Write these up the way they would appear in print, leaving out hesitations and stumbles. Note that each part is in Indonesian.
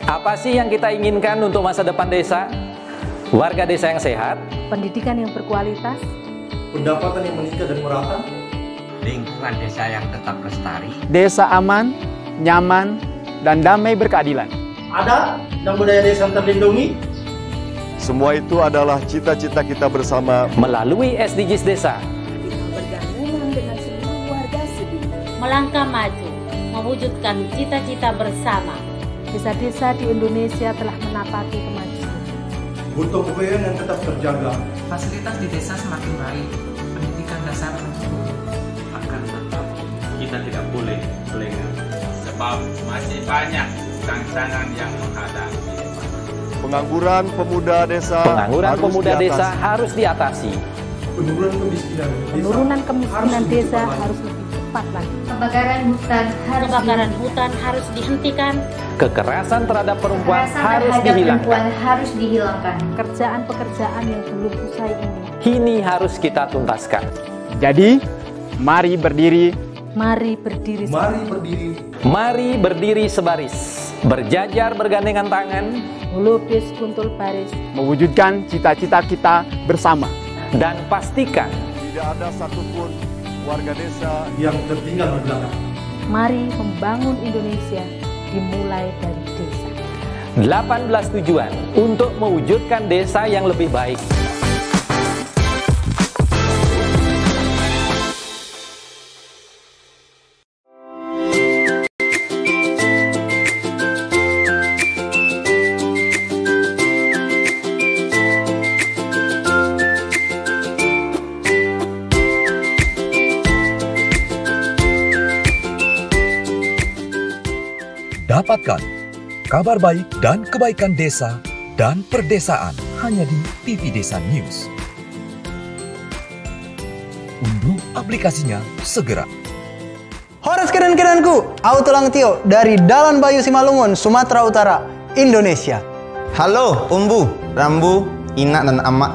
Apa sih yang kita inginkan untuk masa depan desa? Warga desa yang sehat, pendidikan yang berkualitas, pendapatan yang meningkat dan merata, lingkungan desa yang tetap lestari, desa aman, nyaman, dan damai berkeadilan. Adat dan budaya desa terlindungi. Semua itu adalah cita-cita kita bersama melalui SDGs Desa. bergandengan dengan seluruh warga sedunia. Melangkah maju, mewujudkan cita-cita bersama. Desa-desa di Indonesia telah menapaki kemajuan. Gotong royong yang tetap terjaga. Fasilitas di desa semakin baik, pendidikan dasar mencukupi. Akan tetap kita tidak boleh lengah, sebab masih banyak tantangan yang menghadapi. pengangguran pemuda desa. Harus diatasi. Penurunan kemiskinan desa harus lebih cepat lagi. Kebakaran hutan harus dihentikan. Kekerasan terhadap perempuan harus dihilangkan. Pekerjaan-pekerjaan yang belum usai ini. Ini harus kita tuntaskan. Jadi, mari berdiri. Mari berdiri. Mari berdiri sebaris. Berjajar bergandengan tangan. Melukis kuntul baris. Mewujudkan cita-cita kita bersama. Dan pastikan Tidak ada satupun warga desa yang tertinggal di belakang. Mari membangun Indonesia dimulai dari desa. 18 tujuan untuk mewujudkan desa yang lebih baik. Dapatkan kabar baik dan kebaikan desa dan perdesaan hanya di TV Desa News. Unduh aplikasinya segera. Horas keren-kerenku, Auto Langtio dari Dalan Bayu Simalungun, Sumatera Utara, Indonesia. Halo Umbu, Rambu, Ina dan Amak.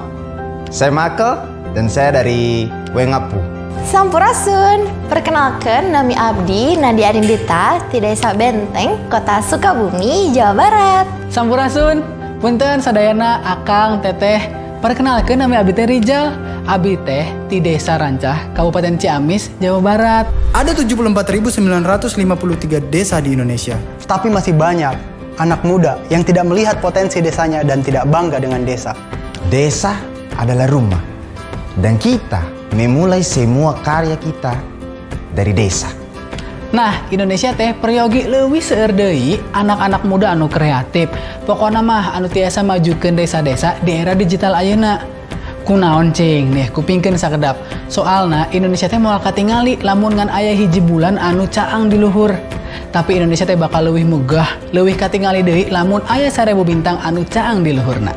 Saya Makel dan saya dari Wengapu. Sampurasun, perkenalkan nami Abdi Nadia Arindita di Desa Benteng, Kota Sukabumi, Jawa Barat. Sampurasun, punten sadayana Akang Teteh. Perkenalkan nami Abdi Teh Rijal. Abdi Teh di Desa Rancah, Kabupaten Ciamis, Jawa Barat. Ada 74.953 desa di Indonesia. Tapi masih banyak anak muda yang tidak melihat potensi desanya dan tidak bangga dengan desa. Desa adalah rumah. Dan kita memulai semua karya kita dari desa. Nah, Indonesia teh peryogi leuwih seueur deui anak-anak muda anu kreatif. Pokona mah anu tiasa majukeun desa-desa di era digital ayeuna. Kunaon cing nih kupingkeun sakedap. Soalna Indonesia teh moal katingali lamun ngan aya hiji bulan anu caang di luhur. Tapi Indonesia teh bakal leuwih megah, leuwih katingali deui lamun aya 1000 bintang anu caang di luhurna.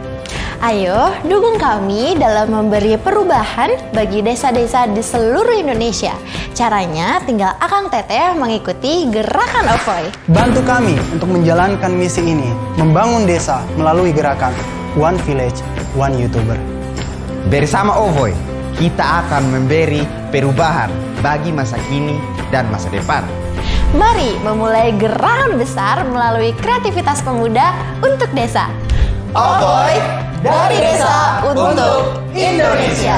Ayo dukung kami dalam memberi perubahan bagi desa-desa di seluruh Indonesia. Caranya tinggal Akang Teteh mengikuti gerakan Ovoy. Bantu kami untuk menjalankan misi ini, membangun desa melalui gerakan One Village, One YouTuber. Bersama Ovoy, kita akan memberi perubahan bagi masa kini dan masa depan. Mari memulai gerakan besar melalui kreativitas pemuda untuk desa. Ovoy, dari desa untuk Indonesia.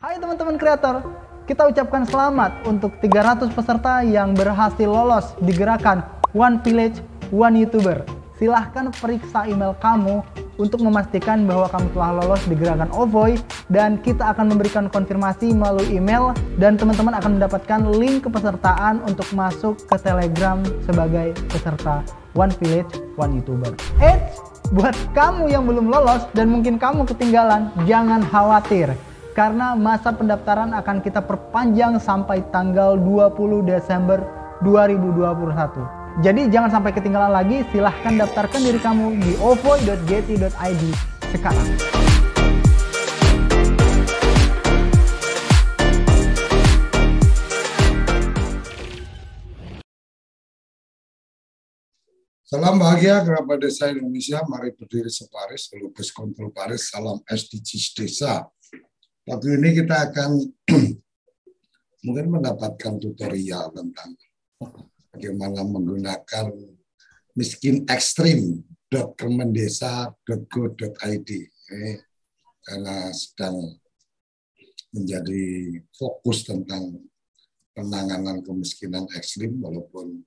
Hai teman-teman kreator, kita ucapkan selamat untuk 300 peserta yang berhasil lolos di gerakan One Village, One YouTuber. Silahkan periksa email kamu untuk memastikan bahwa kamu telah lolos di gerakan OVOY, dan kita akan memberikan konfirmasi melalui email, dan teman-teman akan mendapatkan link kepesertaan untuk masuk ke Telegram sebagai peserta One Village, One YouTuber. Buat kamu yang belum lolos dan mungkin kamu ketinggalan, jangan khawatir. Karena masa pendaftaran akan kita perpanjang sampai tanggal 20 Desember 2021. Jadi jangan sampai ketinggalan lagi, silahkan daftarkan diri kamu di ovoy.getty.id sekarang. Salam bahagia kerabat desa Indonesia, mari berdiri sebaris, lukis kontrol baris, salam SDGs desa. Waktu ini kita akan mungkin mendapatkan tutorial tentang bagaimana menggunakan miskinekstrim.kemendesa.go.id. Karena sedang menjadi fokus tentang penanganan kemiskinan ekstrim, walaupun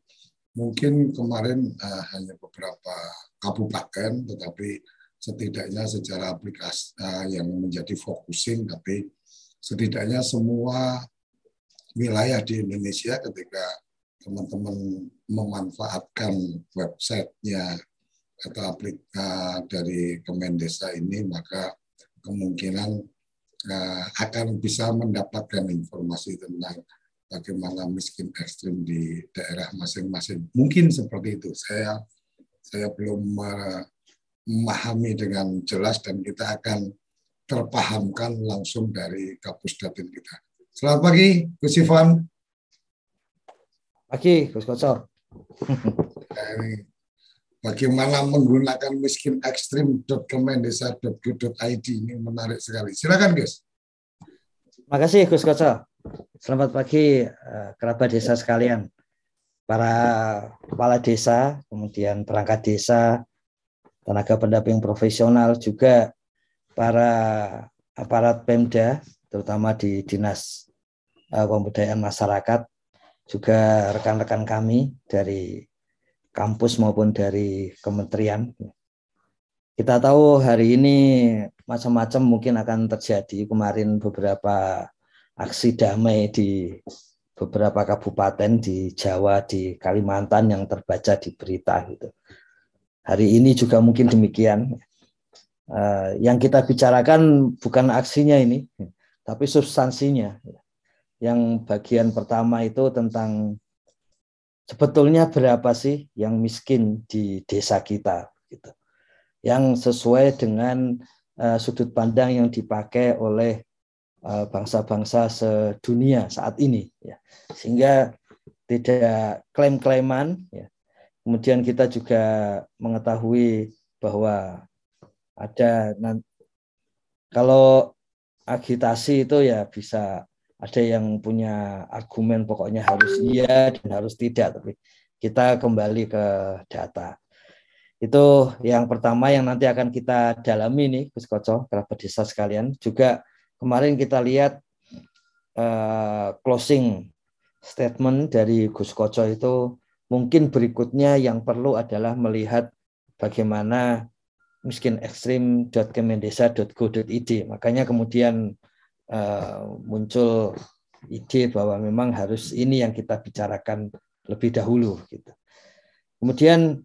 mungkin kemarin hanya beberapa kabupaten, tetapi setidaknya secara aplikasi yang menjadi focusing, tapi setidaknya semua wilayah di Indonesia ketika teman-teman memanfaatkan websitenya atau aplikasi dari Kemendesa ini, maka kemungkinan akan bisa mendapatkan informasi tentang bagaimana miskin ekstrim di daerah masing-masing. Mungkin seperti itu. Saya belum memahami dengan jelas dan kita akan terpahamkan langsung dari Kapus Datin kita. Selamat pagi, Gus Ivan. Pagi, Gus Koco. Bagaimana menggunakan miskinekstrim.kemendesa.go.id ini menarik sekali. Silakan, Gus. Terima kasih, Gus Koco. Selamat pagi kerabat desa sekalian, para kepala desa, kemudian perangkat desa, tenaga pendamping profesional, juga para aparat Pemda, terutama di Dinas Pemberdayaan Masyarakat, juga rekan-rekan kami dari kampus maupun dari kementerian. Kita tahu hari ini macam-macam mungkin akan terjadi. Kemarin beberapa aksi damai di beberapa kabupaten di Jawa, di Kalimantan yang terbaca di berita gitu. Hari ini juga mungkin demikian. Yang kita bicarakan bukan aksinya ini, tapi substansinya. Yang bagian pertama itu tentang sebetulnya berapa sih yang miskin di desa kita, gitu. Yang sesuai dengan sudut pandang yang dipakai oleh bangsa-bangsa sedunia saat ini, ya. Sehingga tidak klaim-klaiman, ya. Kemudian kita juga mengetahui bahwa ada, kalau agitasi itu ya bisa ada yang punya argumen pokoknya harus iya dan harus tidak, tapi kita kembali ke data. Itu yang pertama yang nanti akan kita dalami nih, Gus Koco, kerabat desa sekalian. Juga kemarin kita lihat closing statement dari Gus Koco itu, mungkin berikutnya yang perlu adalah melihat bagaimana miskinekstrim.kemendesa.go.id. Makanya kemudian muncul ide bahwa memang harus ini yang kita bicarakan lebih dahulu, gitu. Kemudian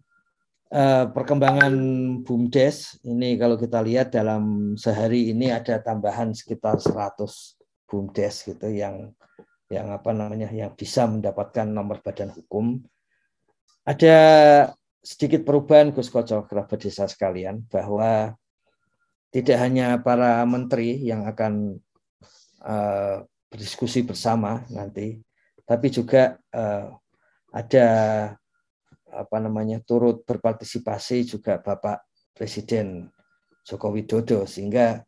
perkembangan BUMDes ini kalau kita lihat dalam sehari ini ada tambahan sekitar 100 BUMDes gitu yang apa namanya yang bisa mendapatkan nomor badan hukum. Ada sedikit perubahan, Gus Koco, kerabat desa sekalian, bahwa tidak hanya para menteri yang akan berdiskusi bersama nanti, tapi juga ada apa namanya turut berpartisipasi juga Bapak Presiden Joko Widodo, sehingga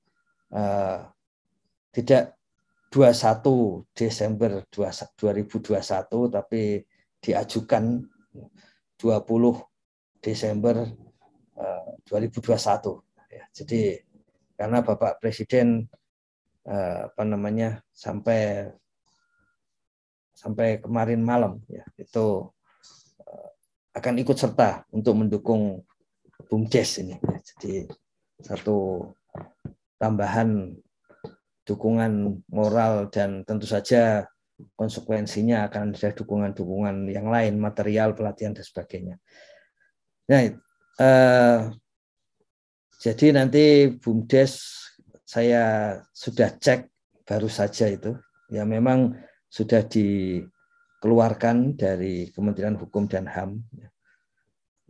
tidak 21 Desember 2021 tapi diajukan 20 Desember 2021, ya. Jadi karena Bapak Presiden apa namanya sampai kemarin malam, ya, itu akan ikut serta untuk mendukung BUMDes ini. Jadi satu tambahan dukungan moral, dan tentu saja konsekuensinya akan ada dukungan-dukungan yang lain, material, pelatihan, dan sebagainya. Nah, jadi nanti BUMDes saya sudah cek baru saja itu, ya memang sudah dikeluarkan dari Kementerian Hukum dan HAM,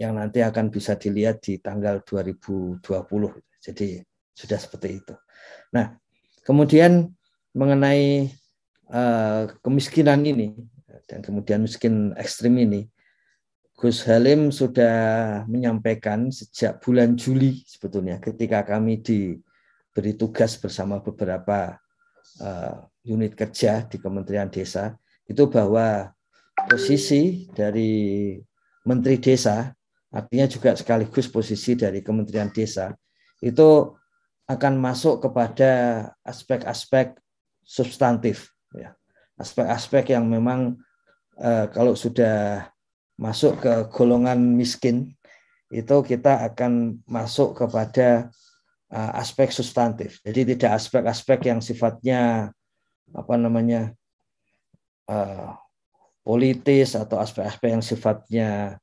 yang nanti akan bisa dilihat di tanggal 2020. Jadi sudah seperti itu. Nah, kemudian mengenai kemiskinan ini dan kemudian miskin ekstrim ini, Gus Halim sudah menyampaikan sejak bulan Juli sebetulnya ketika kami diberi tugas bersama beberapa unit kerja di Kementerian Desa itu bahwa posisi dari Menteri Desa, artinya juga sekaligus posisi dari Kementerian Desa, itu akan masuk kepada aspek-aspek substantif, ya. Aspek-aspek yang memang kalau sudah masuk ke golongan miskin, itu kita akan masuk kepada aspek substantif. Jadi tidak aspek-aspek yang sifatnya politis atau aspek-aspek yang sifatnya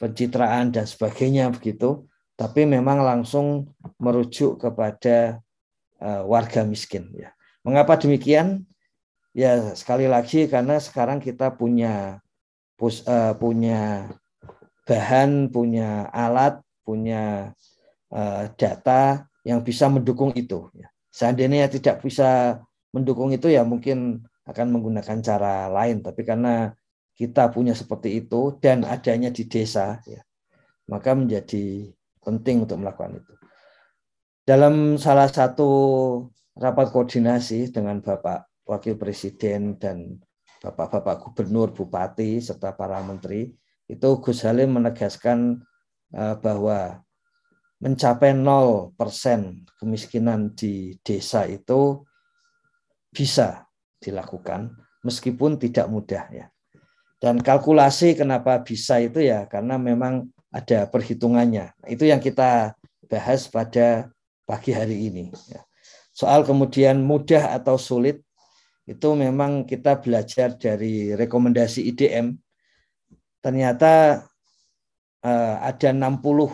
pencitraan dan sebagainya begitu, tapi memang langsung merujuk kepada warga miskin. Ya. Mengapa demikian? Ya sekali lagi karena sekarang kita punya bahan, punya alat, punya data yang bisa mendukung itu. Seandainya tidak bisa mendukung itu ya mungkin akan menggunakan cara lain. Tapi karena kita punya seperti itu dan adanya di desa, ya, maka menjadi penting untuk melakukan itu. Dalam salah satu rapat koordinasi dengan Bapak Wakil Presiden dan Bapak-Bapak Gubernur, Bupati, serta para menteri, itu Gus Halim menegaskan bahwa mencapai 0% kemiskinan di desa itu bisa dilakukan meskipun tidak mudah, ya. Dan kalkulasi kenapa bisa itu ya karena memang ada perhitungannya. Itu yang kita bahas pada pagi hari ini. Soal kemudian mudah atau sulit, itu memang kita belajar dari rekomendasi IDM. Ternyata ada 60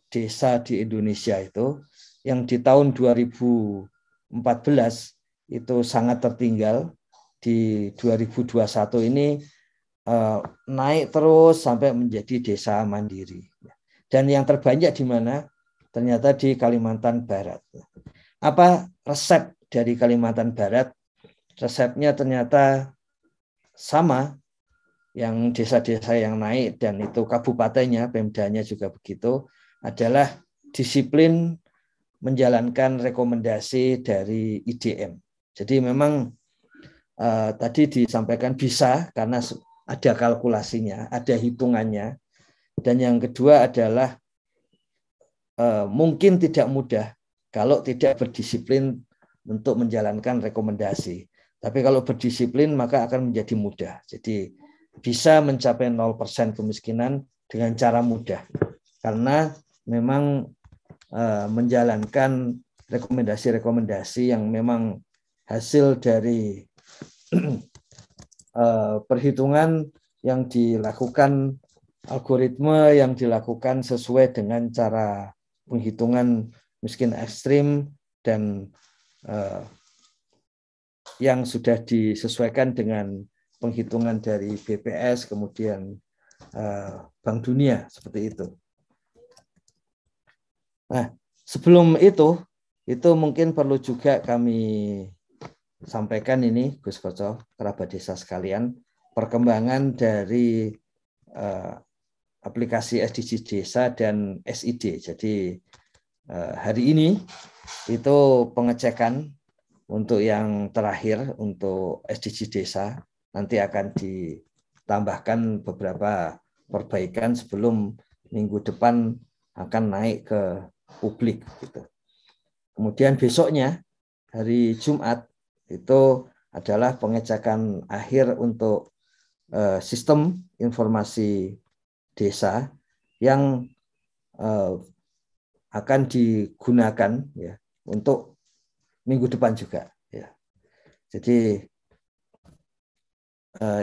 desa di Indonesia itu yang di tahun 2014 itu sangat tertinggal. Di 2021 ini naik terus sampai menjadi desa mandiri. Dan yang terbanyak di mana? Ternyata di Kalimantan Barat. Apa resep dari Kalimantan Barat? Resepnya ternyata sama, yang desa-desa yang naik dan itu kabupatennya, Pemdanya juga begitu, adalah disiplin menjalankan rekomendasi dari IDM. Jadi memang tadi disampaikan bisa karena ada kalkulasinya, ada hitungannya. Dan yang kedua adalah mungkin tidak mudah kalau tidak berdisiplin untuk menjalankan rekomendasi. Tapi kalau berdisiplin maka akan menjadi mudah. Jadi bisa mencapai 0% kemiskinan dengan cara mudah. Karena memang menjalankan rekomendasi-rekomendasi yang memang hasil dari perhitungan yang dilakukan, algoritma yang dilakukan sesuai dengan cara penghitungan miskin ekstrim dan yang sudah disesuaikan dengan penghitungan dari BPS, kemudian Bank Dunia, seperti itu. Nah, sebelum itu mungkin perlu juga kami sampaikan ini, Gus Koco, kerabat desa sekalian, perkembangan dari aplikasi SDG Desa dan SID. Jadi hari ini itu pengecekan untuk yang terakhir untuk SDG Desa, nanti akan ditambahkan beberapa perbaikan sebelum minggu depan akan naik ke publik. Gitu. Kemudian besoknya, hari Jumat, itu adalah pengecekan akhir untuk sistem informasi desa yang akan digunakan ya untuk minggu depan juga ya. Jadi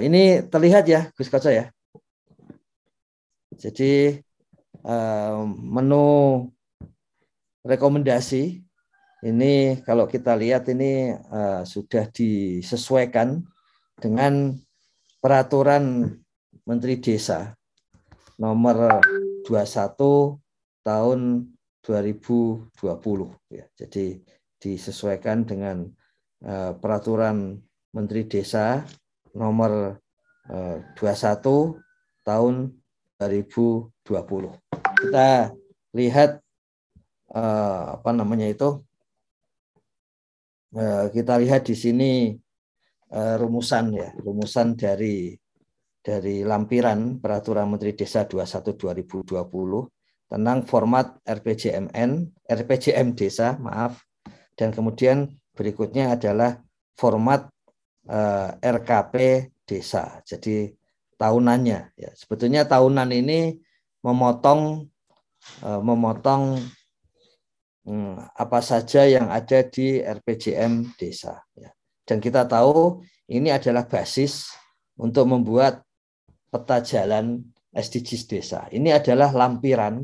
ini terlihat ya Gus Koco ya. Jadi menu rekomendasi ini kalau kita lihat ini sudah disesuaikan dengan peraturan Menteri Desa nomor 21 tahun 2020 ya. Jadi disesuaikan dengan peraturan Menteri Desa nomor 21 tahun 2020. Kita lihat apa namanya itu? Kita lihat di sini rumusan ya, rumusan dari lampiran peraturan Menteri Desa 21 2020 tentang format RPJM Desa, maaf. Dan kemudian berikutnya adalah format RKP Desa. Jadi tahunannya ya. Sebetulnya tahunan ini memotong apa saja yang ada di RPJM Desa ya. Dan kita tahu ini adalah basis untuk membuat peta jalan SDGs Desa. Ini adalah lampiran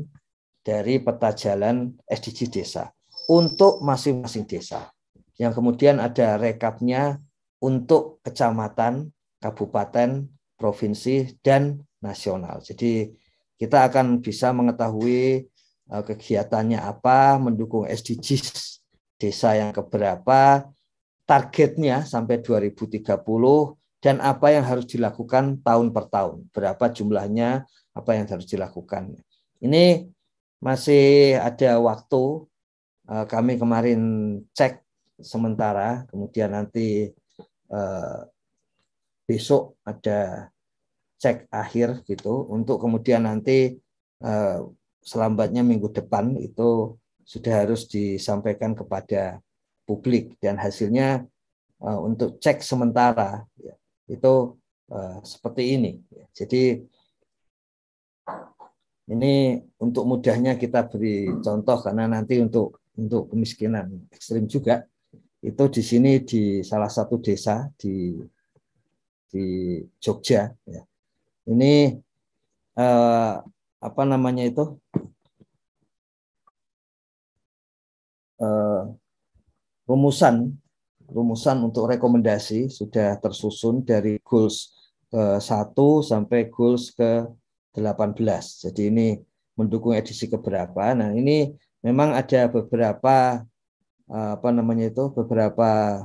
dari peta jalan SDGs Desa untuk masing-masing desa. Yang kemudian ada rekapnya untuk kecamatan, kabupaten, provinsi, dan nasional. Jadi kita akan bisa mengetahui kegiatannya apa, mendukung SDGs desa yang keberapa, targetnya sampai 2030, dan apa yang harus dilakukan tahun per tahun. Berapa jumlahnya, apa yang harus dilakukan. Ini masih ada waktu. Kami kemarin cek sementara, kemudian nanti besok ada cek akhir gitu, untuk kemudian nanti selambatnya minggu depan itu sudah harus disampaikan kepada publik, dan hasilnya untuk cek sementara ya, itu seperti ini. Jadi ini untuk mudahnya kita beri contoh, karena nanti untuk kemiskinan ekstrim juga itu di sini di salah satu desa di Jogja ya. Ini apa namanya itu rumusan untuk rekomendasi sudah tersusun dari goals ke 1 sampai goals ke 18. Jadi ini mendukung edisi keberapa. Nah, ini memang ada beberapa apa namanya itu beberapa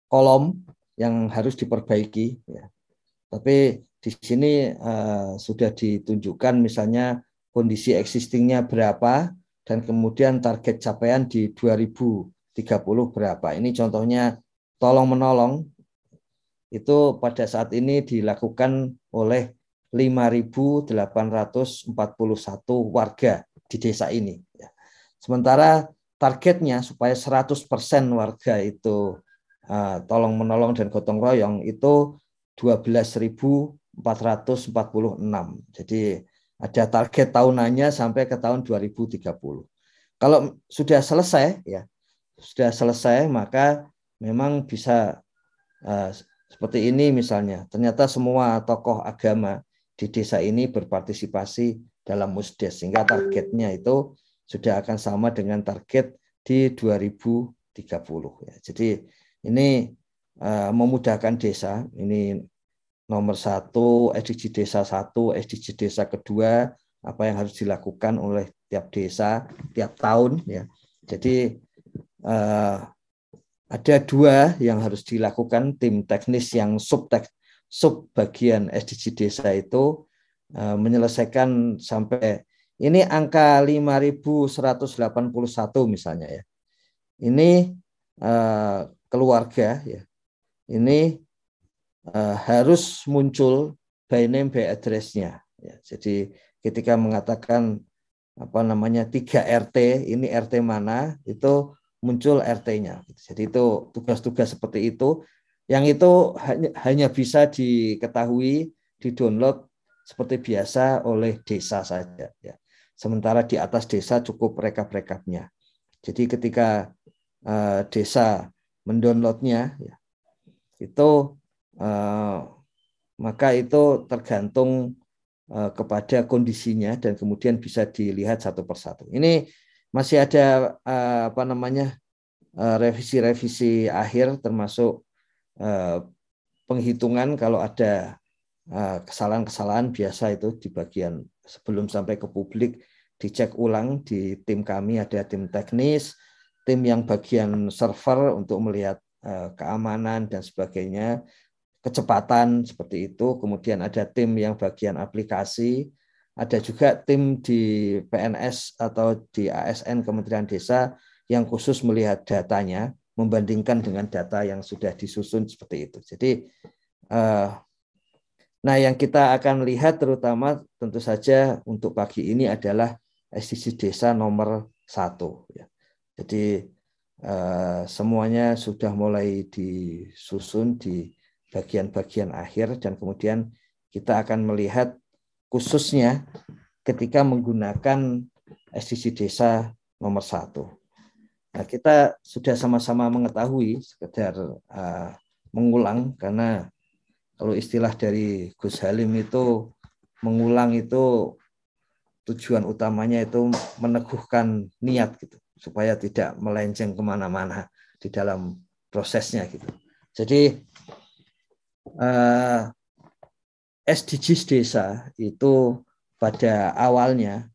kolom yang harus diperbaiki ya. Tapi di sini sudah ditunjukkan misalnya kondisi existingnya berapa, dan kemudian target capaian di 2030 berapa. Ini contohnya tolong menolong itu pada saat ini dilakukan oleh 5.841 warga di desa ini. Sementara targetnya supaya 100% warga itu tolong menolong dan gotong royong itu 12.446. Jadi ada target tahunannya sampai ke tahun 2030. Kalau sudah selesai ya, maka memang bisa seperti ini misalnya. Ternyata semua tokoh agama di desa ini berpartisipasi dalam Musdes, sehingga targetnya itu sudah akan sama dengan target di 2030 ya. Jadi ini memudahkan desa. Ini nomor 1, SDG desa 1, SDG desa kedua, apa yang harus dilakukan oleh tiap desa tiap tahun ya. Jadi ada 2 yang harus dilakukan tim teknis yang sub bagian SDG desa itu menyelesaikan sampai ini angka 5.181 misalnya ya. Ini keluarga ya. Ini harus muncul by name by address-nya ya. Jadi ketika mengatakan apa namanya 3 RT, ini RT mana, itu muncul RT-nya. Jadi itu tugas-tugas seperti itu yang itu hanya bisa diketahui, di-download seperti biasa oleh desa saja ya. sementara di atas desa cukup rekap-rekapnya. Jadi ketika desa mendownloadnya, ya, itu maka itu tergantung kepada kondisinya dan kemudian bisa dilihat satu persatu. Ini masih ada revisi-revisi akhir, termasuk penghitungan kalau ada kesalahan-kesalahan biasa itu di bagian sebelum sampai ke publik dicek ulang di tim kami, ada tim teknis, tim yang bagian server untuk melihat keamanan dan sebagainya, kecepatan seperti itu, kemudian ada tim yang bagian aplikasi, ada juga tim di PNS atau di ASN Kementerian Desa yang khusus melihat datanya, membandingkan dengan data yang sudah disusun seperti itu. Jadi, nah yang kita akan lihat terutama tentu saja untuk pagi ini adalah SDGs Desa nomor 1. Ya. Jadi semuanya sudah mulai disusun di bagian-bagian akhir dan kemudian kita akan melihat khususnya ketika menggunakan SDGs Desa nomor 1. Nah, kita sudah sama-sama mengetahui, sekedar mengulang, karena kalau istilah dari Gus Halim itu mengulang itu tujuan utamanya itu meneguhkan niat gitu, supaya tidak melenceng kemana-mana di dalam prosesnya gitu. Jadi SDGs Desa itu pada awalnya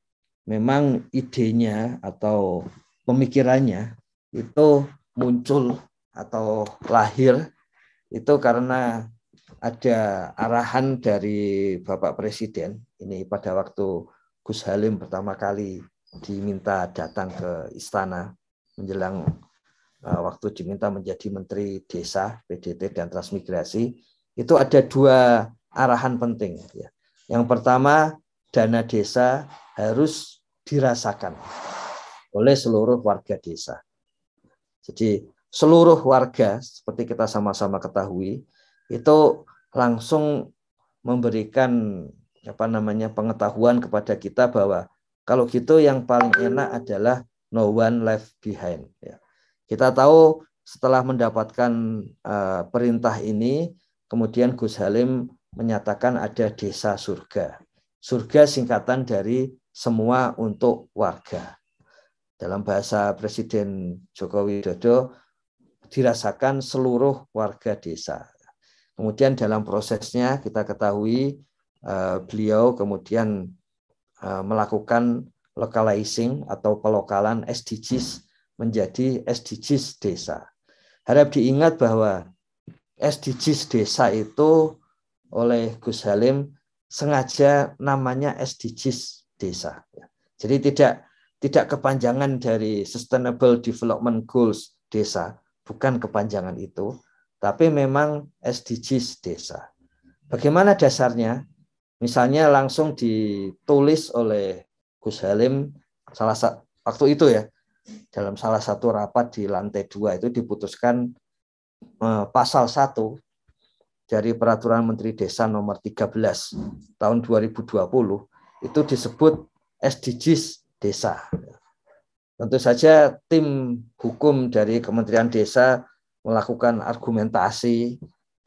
memang idenya atau pemikirannya itu muncul atau lahir itu karena ada arahan dari Bapak Presiden. Ini pada waktu Gus Halim pertama kali diminta datang ke istana menjelang waktu diminta menjadi Menteri Desa, PDT dan Transmigrasi. Itu ada 2 arahan penting. Yang pertama, dana desa harus dirasakan oleh seluruh warga desa. Jadi seluruh warga, seperti kita sama-sama ketahui, itu langsung memberikan pengetahuan kepada kita bahwa kalau gitu yang paling enak adalah no one left behind. Kita tahu setelah mendapatkan perintah ini, kemudian Gus Halim menyatakan ada desa surga. Surga singkatan dari semua untuk warga. Dalam bahasa Presiden Joko Widodo, dirasakan seluruh warga desa. Kemudian dalam prosesnya kita ketahui beliau kemudian melakukan localizing atau pelokalan SDGs menjadi SDGs Desa. Harap diingat bahwa SDGs Desa itu oleh Gus Halim sengaja namanya SDGs Desa. Jadi tidak kepanjangan dari Sustainable Development Goals Desa, bukan kepanjangan itu, tapi memang SDGs Desa. Bagaimana dasarnya? Misalnya langsung ditulis oleh Gus Halim waktu itu ya, dalam salah satu rapat di lantai 2 itu diputuskan pasal 1 dari Peraturan Menteri Desa nomor 13 tahun 2020 itu disebut SDGs Desa. Tentu saja tim hukum dari Kementerian Desa melakukan argumentasi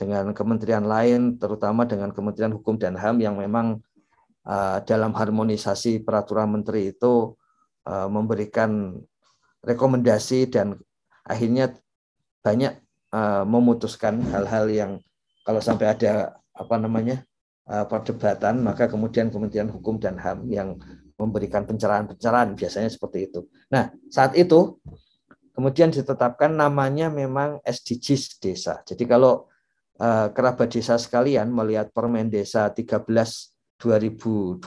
dengan kementerian lain, terutama dengan Kementerian Hukum dan HAM yang memang dalam harmonisasi peraturan menteri itu memberikan rekomendasi dan akhirnya banyak memutuskan hal-hal yang kalau sampai ada perdebatan, maka kemudian Kementerian Hukum dan HAM yang memberikan pencerahan-pencerahan, biasanya seperti itu. Nah, saat itu kemudian ditetapkan namanya memang SDGs Desa. Jadi kalau kerabat desa sekalian melihat Permen Desa 13 2020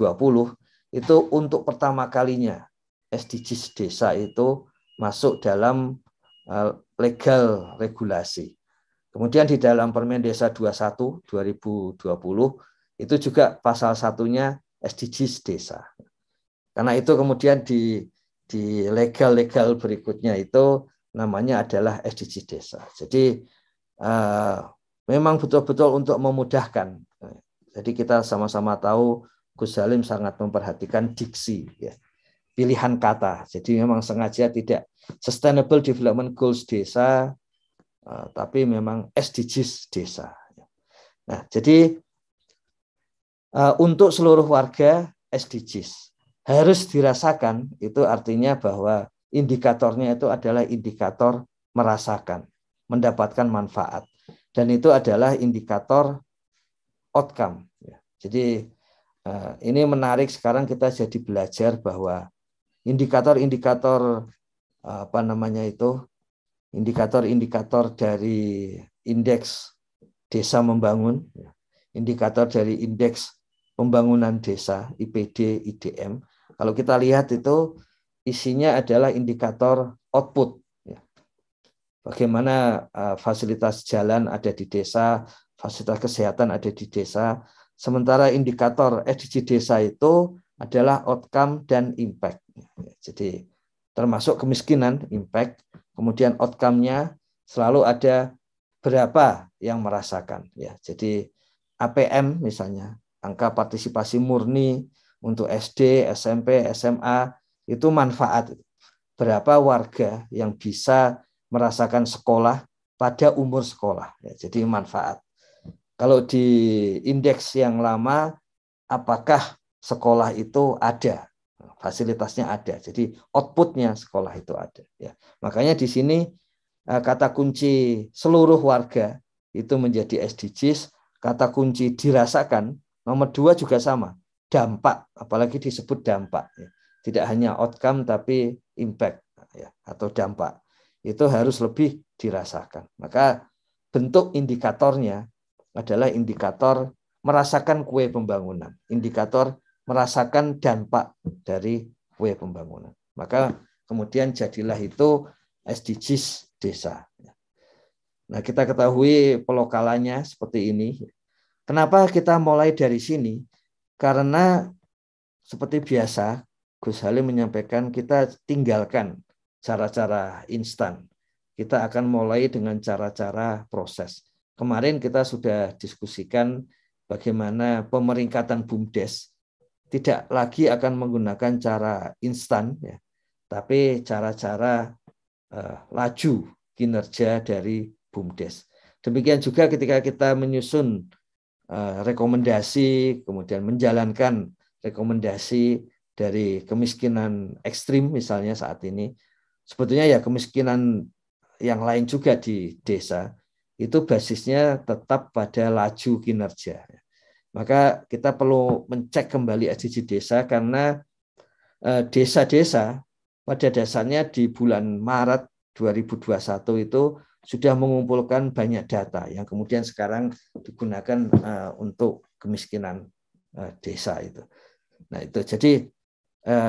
itu untuk pertama kalinya SDGs Desa itu masuk dalam legal regulasi. Kemudian di dalam Permen Desa 21 2020 itu juga pasal 1-nya SDGs Desa. Karena itu kemudian di legal berikutnya itu namanya adalah SDGs Desa. Jadi memang betul-betul untuk memudahkan. Jadi kita sama-sama tahu Gus Halim sangat memperhatikan diksi. Ya. pilihan kata. Jadi memang sengaja tidak Sustainable Development Goals desa, tapi memang SDGs desa. Nah, jadi untuk seluruh warga SDGs harus dirasakan, itu artinya bahwa indikatornya itu adalah indikator merasakan, mendapatkan manfaat. Dan itu adalah indikator outcome. Jadi ini menarik, sekarang kita jadi belajar bahwa indikator-indikator indikator-indikator dari indeks desa membangun, indikator dari indeks pembangunan desa IPD, IDM. Kalau kita lihat itu isinya adalah indikator output. Bagaimana fasilitas jalan ada di desa, fasilitas kesehatan ada di desa. Sementara indikator SDG desa itu adalah outcome dan impact. Jadi termasuk kemiskinan, impact, kemudian outcome-nya selalu ada berapa yang merasakan. Ya, jadi APM misalnya, angka partisipasi murni untuk SD, SMP, SMA, itu manfaat. Berapa warga yang bisa merasakan sekolah pada umur sekolah. Ya, jadi manfaat. Kalau di indeks yang lama, apakah sekolah itu ada? Fasilitasnya ada. Jadi outputnya sekolah itu ada. Ya. Makanya di sini kata kunci seluruh warga itu menjadi SDGs. Kata kunci dirasakan, nomor 2 juga sama. Dampak, apalagi disebut dampak. Ya. Tidak hanya outcome tapi impact ya, atau dampak. Itu harus lebih dirasakan. Maka bentuk indikatornya adalah indikator merasakan kue pembangunan. Indikator merasakan dampak dari kue pembangunan. Maka kemudian jadilah itu SDGs desa. Nah, kita ketahui pelokalannya seperti ini. Kenapa kita mulai dari sini? Karena seperti biasa, Gus Halim menyampaikan kita tinggalkan cara-cara instan. Kita akan mulai dengan cara-cara proses. Kemarin kita sudah diskusikan bagaimana pemeringkatan BUMDes tidak lagi akan menggunakan cara instan, ya, tapi cara-cara laju kinerja dari BUMDes. Demikian juga ketika kita menyusun rekomendasi, kemudian menjalankan rekomendasi dari kemiskinan ekstrim misalnya saat ini, sebetulnya ya kemiskinan yang lain juga di desa, itu basisnya tetap pada laju kinerja. Maka kita perlu mencek kembali SDG desa karena desa-desa pada dasarnya di bulan Maret 2021 itu sudah mengumpulkan banyak data yang kemudian sekarang digunakan untuk kemiskinan desa itu. Nah itu jadi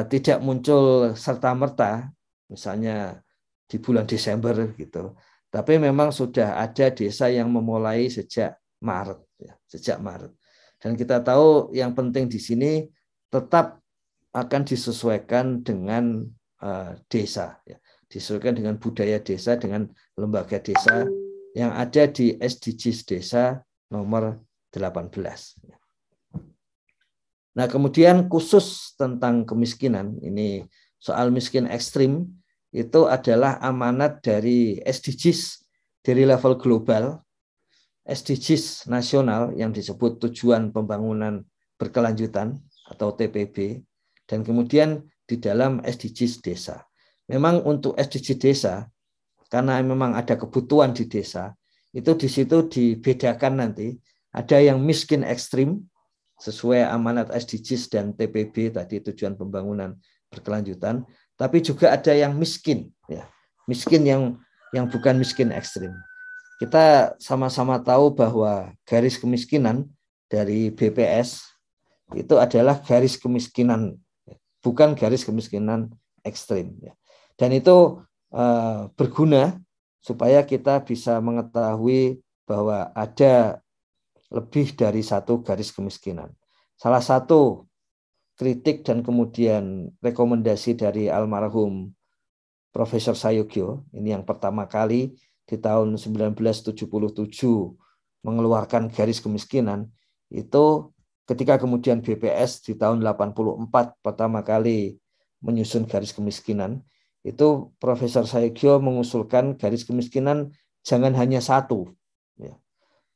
tidak muncul serta-merta misalnya di bulan Desember gitu. Tapi memang sudah ada desa yang memulai sejak Maret, ya, sejak Maret. Dan kita tahu yang penting di sini tetap akan disesuaikan dengan desa, ya. Disesuaikan dengan budaya desa, dengan lembaga desa yang ada di SDGs desa nomor 18. Nah, kemudian khusus tentang kemiskinan, ini soal miskin ekstrim, itu adalah amanat dari SDGs dari level global, SDGs nasional yang disebut tujuan pembangunan berkelanjutan atau TPB, dan kemudian di dalam SDGs desa. Memang untuk SDGs desa, karena memang ada kebutuhan di desa, itu di situ dibedakan nanti, ada yang miskin ekstrim, sesuai amanat SDGs dan TPB tadi tujuan pembangunan berkelanjutan, tapi juga ada yang miskin, ya, miskin yang bukan miskin ekstrim. Kita sama-sama tahu bahwa garis kemiskinan dari BPS itu adalah garis kemiskinan, bukan garis kemiskinan ekstrim. Dan itu berguna supaya kita bisa mengetahui bahwa ada lebih dari satu garis kemiskinan. Salah satu kritik dan kemudian rekomendasi dari almarhum Profesor Sayogyo, ini yang pertama kali di tahun 1977 mengeluarkan garis kemiskinan, itu ketika kemudian BPS di tahun 84 pertama kali menyusun garis kemiskinan, itu Profesor Sayegyo mengusulkan garis kemiskinan jangan hanya satu, ya,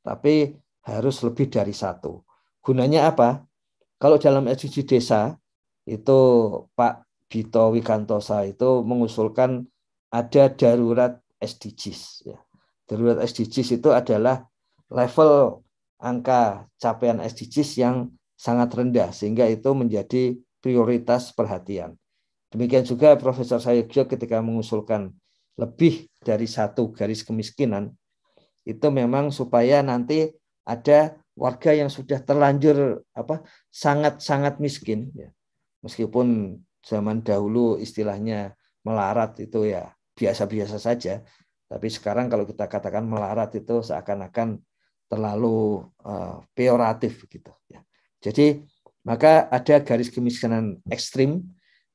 tapi harus lebih dari satu. Gunanya apa? Kalau dalam SDG desa itu Pak Dito Wikantosa itu mengusulkan ada darurat SDGs. Ya. Darurat SDGs itu adalah level angka capaian SDGs yang sangat rendah sehingga itu menjadi prioritas perhatian. Demikian juga Profesor Sayegyo ketika mengusulkan lebih dari satu garis kemiskinan itu memang supaya nanti ada warga yang sudah terlanjur sangat-sangat miskin, ya. Meskipun zaman dahulu istilahnya melarat itu ya biasa-biasa saja, tapi sekarang kalau kita katakan melarat itu seakan-akan terlalu peyoratif gitu, ya. Jadi maka ada garis kemiskinan ekstrim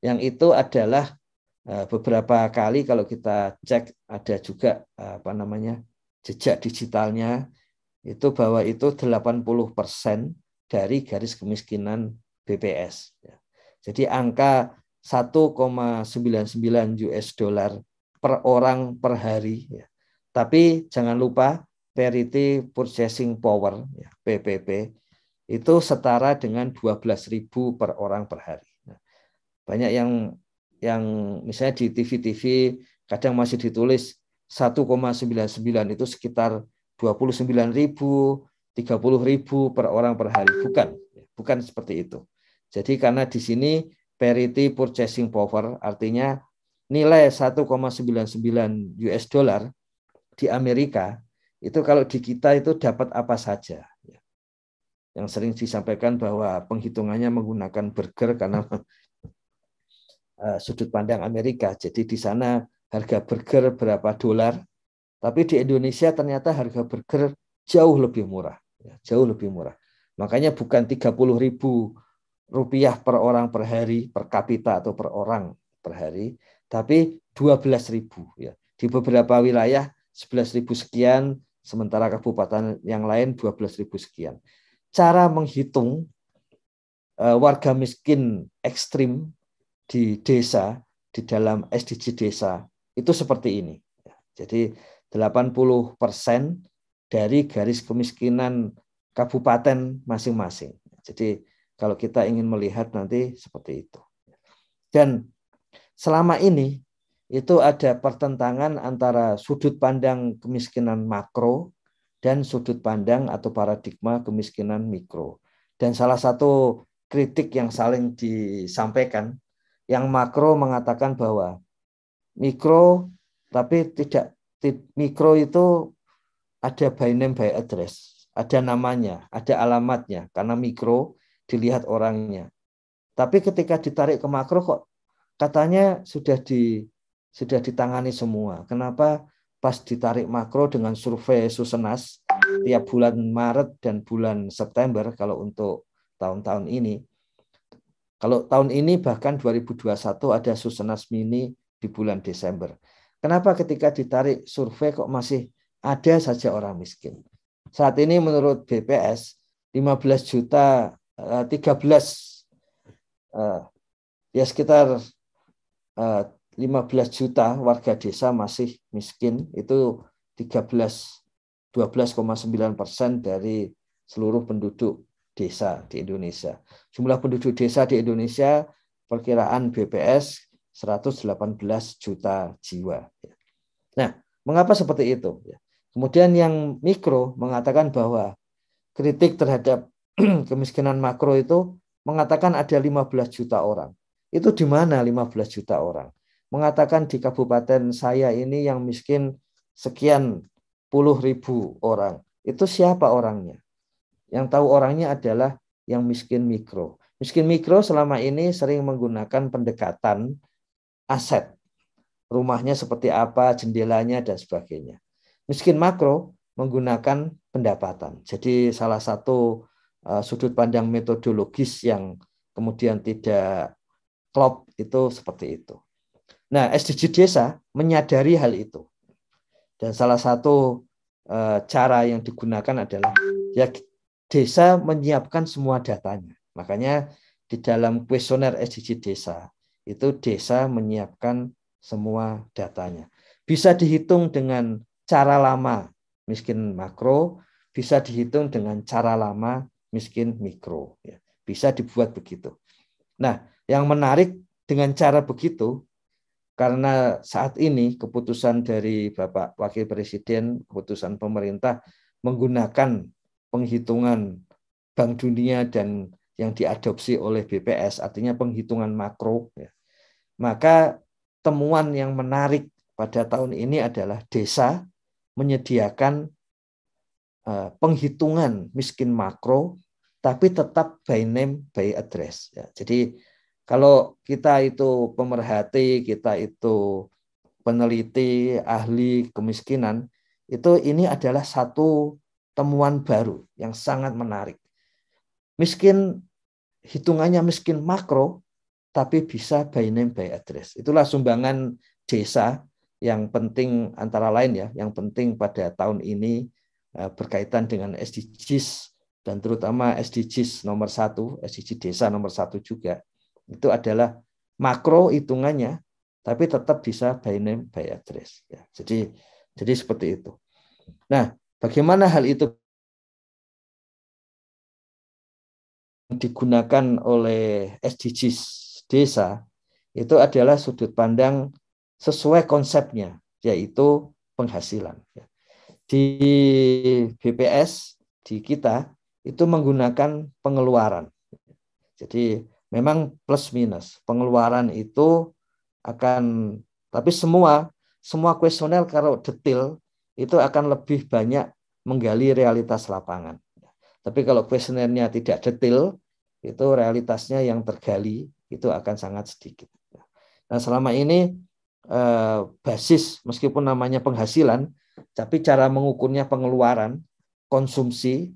yang itu adalah beberapa kali kalau kita cek ada juga jejak digitalnya itu bahwa itu 80% dari garis kemiskinan BPS. Jadi angka 1,99 US dollar per orang per hari. Tapi jangan lupa Parity Purchasing Power, PPP, itu setara dengan 12.000 per orang per hari. Banyak yang misalnya di TV-TV kadang masih ditulis 1,99 itu sekitar 29.000, 30.000 per orang per hari. Bukan seperti itu. Jadi karena di sini Parity Purchasing Power artinya nilai 1,99 US dollar di Amerika itu kalau di kita itu dapat apa saja. Yang sering disampaikan bahwa penghitungannya menggunakan burger karena sudut pandang Amerika. Jadi di sana harga burger berapa dolar, tapi di Indonesia ternyata harga burger jauh lebih murah, jauh lebih murah. Makanya bukan 30.000 rupiah per orang per hari per kapita atau per orang per hari, tapi 12.000. Ya. Di beberapa wilayah 11.000 sekian, sementara kabupaten yang lain 12.000 sekian. Cara menghitung warga miskin ekstrim di desa, di dalam SDG desa, itu seperti ini. Jadi 80% dari garis kemiskinan kabupaten masing-masing. Jadi kalau kita ingin melihat nanti seperti itu. Dan selama ini itu ada pertentangan antara sudut pandang kemiskinan makro dan sudut pandang atau paradigma kemiskinan mikro. Dan salah satu kritik yang saling disampaikan, yang makro mengatakan bahwa mikro, tapi tidak mikro itu ada by name by address, ada namanya, ada alamatnya, karena mikro dilihat orangnya. Tapi ketika ditarik ke makro kok katanya sudah ditangani semua. Kenapa pas ditarik makro dengan survei Susenas tiap bulan Maret dan bulan September kalau untuk tahun-tahun ini. Kalau tahun ini bahkan 2021 ada Susenas Mini di bulan Desember. Kenapa ketika ditarik survei kok masih ada saja orang miskin? Saat ini menurut BPS 15 juta 13 ya sekitar 15 juta warga desa masih miskin, itu 12,9% dari seluruh penduduk desa di Indonesia. Jumlah penduduk desa di Indonesia perkiraan BPS 118 juta jiwa. Nah, mengapa seperti itu? Kemudian yang mikro mengatakan bahwa kritik terhadap kemiskinan makro itu mengatakan ada 15 juta orang. Itu di mana 15 juta orang? Mengatakan di kabupaten saya ini yang miskin sekian puluh ribu orang. Itu siapa orangnya? Yang tahu orangnya adalah yang miskin mikro. Miskin mikro selama ini sering menggunakan pendekatan aset. Rumahnya seperti apa, jendelanya, dan sebagainya. Miskin makro menggunakan pendapatan. Jadi salah satu sudut pandang metodologis yang kemudian tidak klop itu seperti itu. Nah, SDG desa menyadari hal itu. Dan salah satu cara yang digunakan adalah ya desa menyiapkan semua datanya. Makanya di dalam kuesioner SDG desa itu desa menyiapkan semua datanya. Bisa dihitung dengan cara lama miskin makro, bisa dihitung dengan cara lama miskin mikro. Ya. Bisa dibuat begitu. Nah, yang menarik dengan cara begitu, karena saat ini keputusan dari Bapak Wakil Presiden, keputusan pemerintah menggunakan penghitungan Bank Dunia dan yang diadopsi oleh BPS, artinya penghitungan makro, ya. Maka temuan yang menarik pada tahun ini adalah desa menyediakan penghitungan miskin makro, tapi tetap by name, by address. Ya. Jadi kalau kita itu pemerhati, kita itu peneliti, ahli kemiskinan, itu ini adalah satu temuan baru yang sangat menarik. Miskin, hitungannya miskin makro, tapi bisa by name, by address. Itulah sumbangan desa yang penting antara lain ya, yang penting pada tahun ini berkaitan dengan SDGs dan terutama SDGs nomor 1, SDG desa nomor 1 juga. Itu adalah makro hitungannya, tapi tetap bisa by name, by address. Ya, jadi seperti itu. Nah, bagaimana hal itu digunakan oleh SDGs desa, itu adalah sudut pandang sesuai konsepnya, yaitu penghasilan. Di BPS, di kita, itu menggunakan pengeluaran. Jadi memang plus minus. Pengeluaran itu akan, tapi semua kuesioner kalau detail, itu akan lebih banyak menggali realitas lapangan. Tapi kalau kuesionernya tidak detail, itu realitasnya yang tergali, itu akan sangat sedikit. Nah, selama ini basis meskipun namanya penghasilan, tapi cara mengukurnya pengeluaran, konsumsi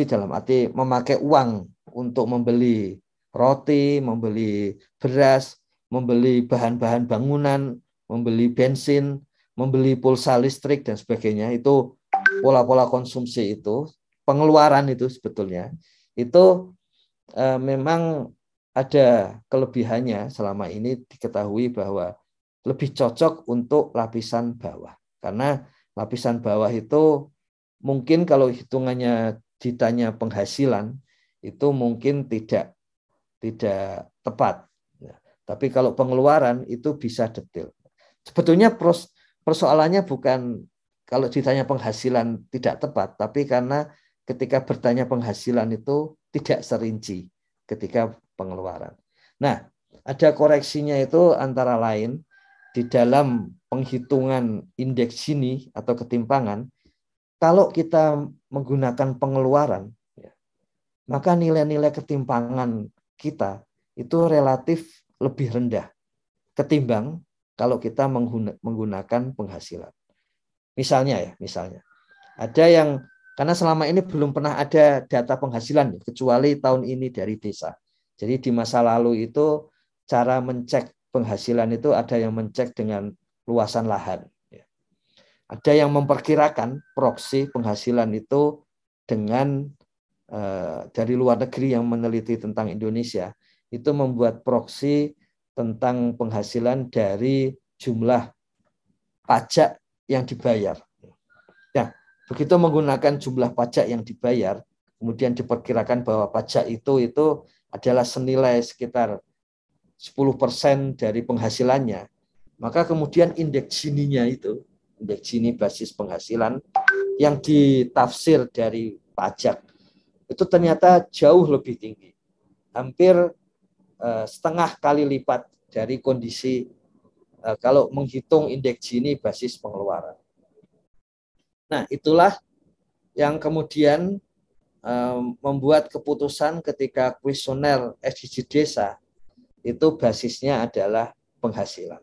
dalam arti memakai uang untuk membeli roti, membeli beras, membeli bahan-bahan bangunan, membeli bensin, membeli pulsa listrik dan sebagainya, itu pola-pola konsumsi itu, pengeluaran itu sebetulnya, itu memang ada kelebihannya selama ini diketahui bahwa lebih cocok untuk lapisan bawah. Karena lapisan bawah itu mungkin kalau hitungannya ditanya penghasilan itu mungkin tidak tepat. Tapi kalau pengeluaran itu bisa detail. Sebetulnya persoalannya bukan kalau ditanya penghasilan tidak tepat, tapi karena ketika bertanya penghasilan itu tidak serinci ketika pengeluaran. Nah, ada koreksinya itu antara lain di dalam penghitungan indeks Gini atau ketimpangan, kalau kita menggunakan pengeluaran, maka nilai-nilai ketimpangan kita itu relatif lebih rendah ketimbang kalau kita menggunakan penghasilan. Misalnya ada yang, karena selama ini belum pernah ada data penghasilan, kecuali tahun ini dari desa. Jadi di masa lalu itu cara mencek penghasilan itu ada yang mencek dengan luasan lahan. Ada yang memperkirakan proksi penghasilan itu dengan dari luar negeri yang meneliti tentang Indonesia, itu membuat proksi tentang penghasilan dari jumlah pajak yang dibayar. Nah, begitu menggunakan jumlah pajak yang dibayar, kemudian diperkirakan bahwa pajak itu adalah senilai sekitar 10% dari penghasilannya, maka kemudian indeks Gini-nya itu, indeks Gini basis penghasilan yang ditafsir dari pajak, itu ternyata jauh lebih tinggi. Hampir setengah kali lipat dari kondisi kalau menghitung indeks Gini basis pengeluaran. Nah, itulah yang kemudian membuat keputusan ketika kuesioner SDG desa itu basisnya adalah penghasilan.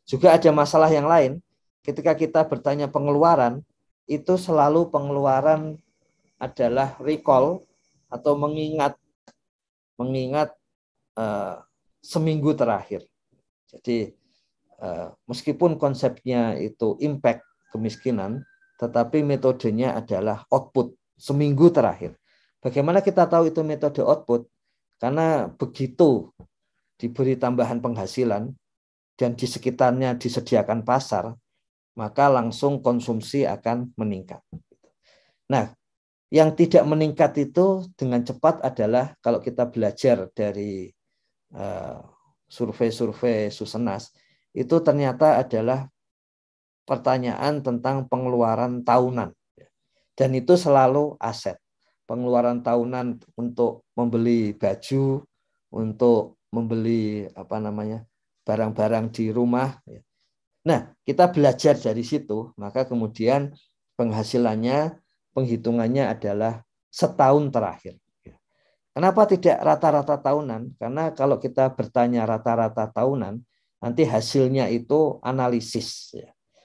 Juga ada masalah yang lain, ketika kita bertanya pengeluaran, itu selalu pengeluaran adalah recall atau mengingat seminggu terakhir. Jadi meskipun konsepnya itu impact kemiskinan, tetapi metodenya adalah output seminggu terakhir. Bagaimana kita tahu itu metode output? Karena begitu diberi tambahan penghasilan dan di sekitarnya disediakan pasar, maka langsung konsumsi akan meningkat. Nah, yang tidak meningkat itu dengan cepat adalah kalau kita belajar dari survei-survei Susenas, itu ternyata adalah pertanyaan tentang pengeluaran tahunan. Dan itu selalu aset. Pengeluaran tahunan untuk membeli baju, untuk membeli barang-barang di rumah. Nah, kita belajar dari situ, maka kemudian penghasilannya, penghitungannya adalah setahun terakhir. Kenapa tidak rata-rata tahunan? Karena kalau kita bertanya rata-rata tahunan, nanti hasilnya itu analisis.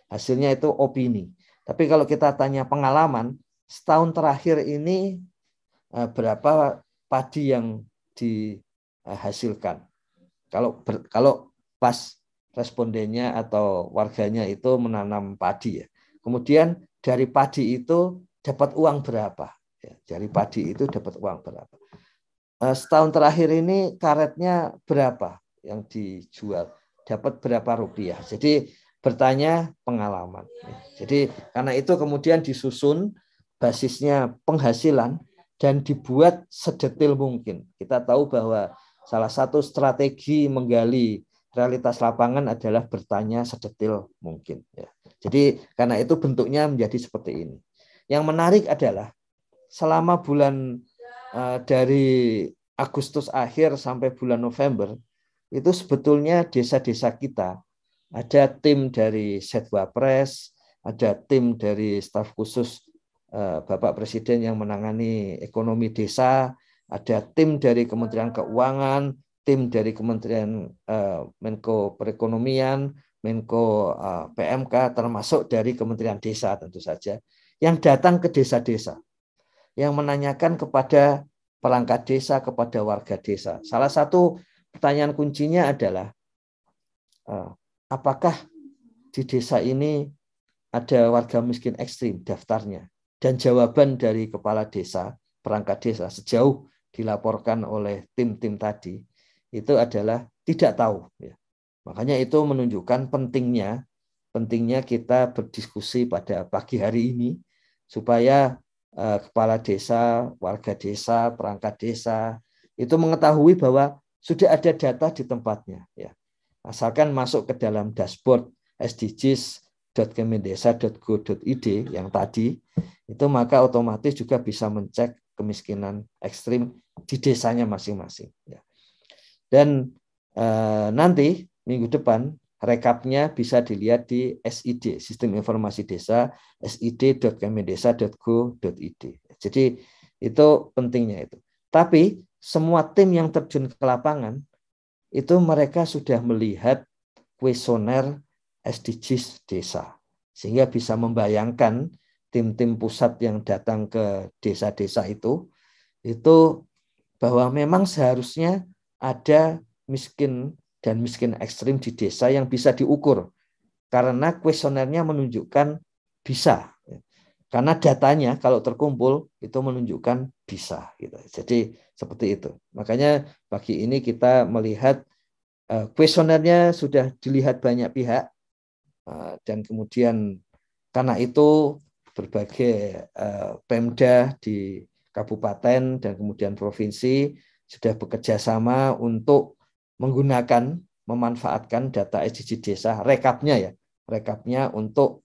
Hasilnya itu opini. Tapi kalau kita tanya pengalaman, setahun terakhir ini berapa padi yang dihasilkan. Kalau pas respondennya atau warganya itu menanam padi ya. Kemudian dari padi itu dapat uang berapa? Dari padi itu dapat uang berapa? Setahun terakhir ini karetnya berapa yang dijual? Dapat berapa rupiah? Jadi bertanya pengalaman. Jadi karena itu kemudian disusun basisnya penghasilan dan dibuat sedetil mungkin. Kita tahu bahwa salah satu strategi menggali realitas lapangan adalah bertanya sedetil mungkin. Jadi karena itu bentuknya menjadi seperti ini. Yang menarik adalah selama bulan dari Agustus akhir sampai bulan November, itu sebetulnya desa-desa kita ada tim dari Setwapres, ada tim dari staf khusus Bapak Presiden yang menangani ekonomi desa, ada tim dari Kementerian Keuangan, tim dari Kementerian Menko Perekonomian, Menko PMK, termasuk dari Kementerian Desa tentu saja, yang datang ke desa-desa, yang menanyakan kepada perangkat desa, kepada warga desa. Salah satu pertanyaan kuncinya adalah, apakah di desa ini ada warga miskin ekstrim daftarnya? Dan jawaban dari kepala desa, perangkat desa, sejauh dilaporkan oleh tim-tim tadi, itu adalah tidak tahu. Makanya itu menunjukkan pentingnya kita berdiskusi pada pagi hari ini, supaya kepala desa, warga desa, perangkat desa, itu mengetahui bahwa sudah ada data di tempatnya. Asalkan masuk ke dalam dashboard sdgs.kemendesa.go.id yang tadi, itu maka otomatis juga bisa mencek kemiskinan ekstrim di desanya masing-masing. Dan nanti minggu depan rekapnya bisa dilihat di SID, Sistem Informasi Desa, sid.kemendesa.go.id. Jadi itu pentingnya itu. Tapi semua tim yang terjun ke lapangan itu mereka sudah melihat kuesioner SDGs desa, sehingga bisa membayangkan tim-tim pusat yang datang ke desa-desa itu bahwa memang seharusnya ada miskin dan miskin ekstrim di desa yang bisa diukur, karena kuesionernya menunjukkan bisa, karena datanya kalau terkumpul itu menunjukkan bisa gitu. Jadi seperti itu. Makanya pagi ini kita melihat kuesionernya sudah dilihat banyak pihak, dan kemudian karena itu berbagai Pemda di kabupaten dan kemudian provinsi sudah bekerja sama untuk memanfaatkan data SDG desa, rekapnya untuk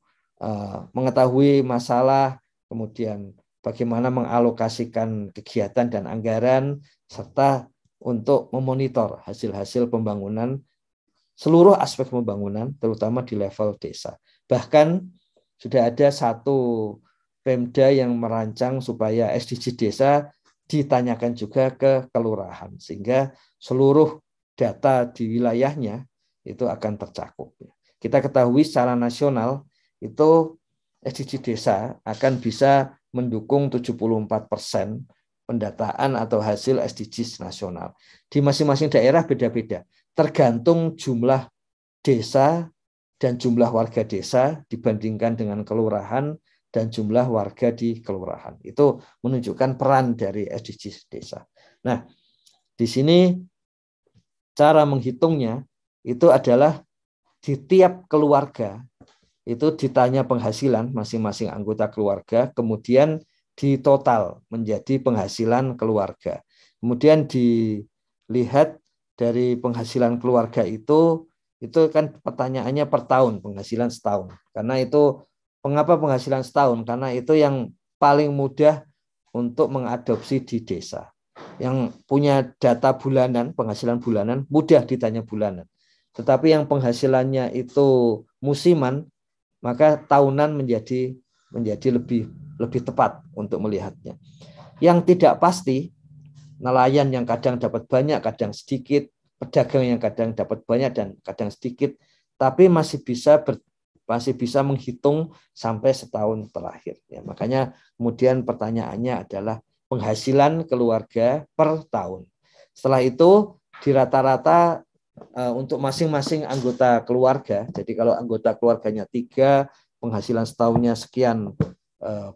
mengetahui masalah, kemudian bagaimana mengalokasikan kegiatan dan anggaran, serta untuk memonitor hasil-hasil pembangunan, seluruh aspek pembangunan, terutama di level desa. Bahkan sudah ada satu Pemda yang merancang supaya SDG desa ditanyakan juga ke kelurahan, sehingga seluruh data di wilayahnya itu akan tercakup. Kita ketahui secara nasional itu SDG desa akan bisa mendukung 74% pendataan atau hasil SDGs nasional. Di masing-masing daerah beda-beda, tergantung jumlah desa dan jumlah warga desa dibandingkan dengan kelurahan dan jumlah warga di kelurahan. Itu menunjukkan peran dari SDGs desa. Nah, di sini cara menghitungnya itu adalah di tiap keluarga itu ditanya penghasilan masing-masing anggota keluarga, kemudian ditotal menjadi penghasilan keluarga. Kemudian dilihat dari penghasilan keluarga itu kan pertanyaannya per tahun, penghasilan setahun. Karena itu, mengapa penghasilan setahun? Karena itu yang paling mudah untuk mengadopsi di desa. Yang punya data bulanan, penghasilan bulanan, mudah ditanya bulanan. Tetapi yang penghasilannya itu musiman, maka tahunan menjadi lebih tepat untuk melihatnya. Yang tidak pasti, nelayan yang kadang dapat banyak, kadang sedikit, pedagang yang kadang dapat banyak dan kadang sedikit, tapi masih bisa menghitung sampai setahun terakhir. Ya, makanya kemudian pertanyaannya adalah penghasilan keluarga per tahun. Setelah itu di rata-rata untuk masing-masing anggota keluarga, jadi kalau anggota keluarganya 3, penghasilan setahunnya sekian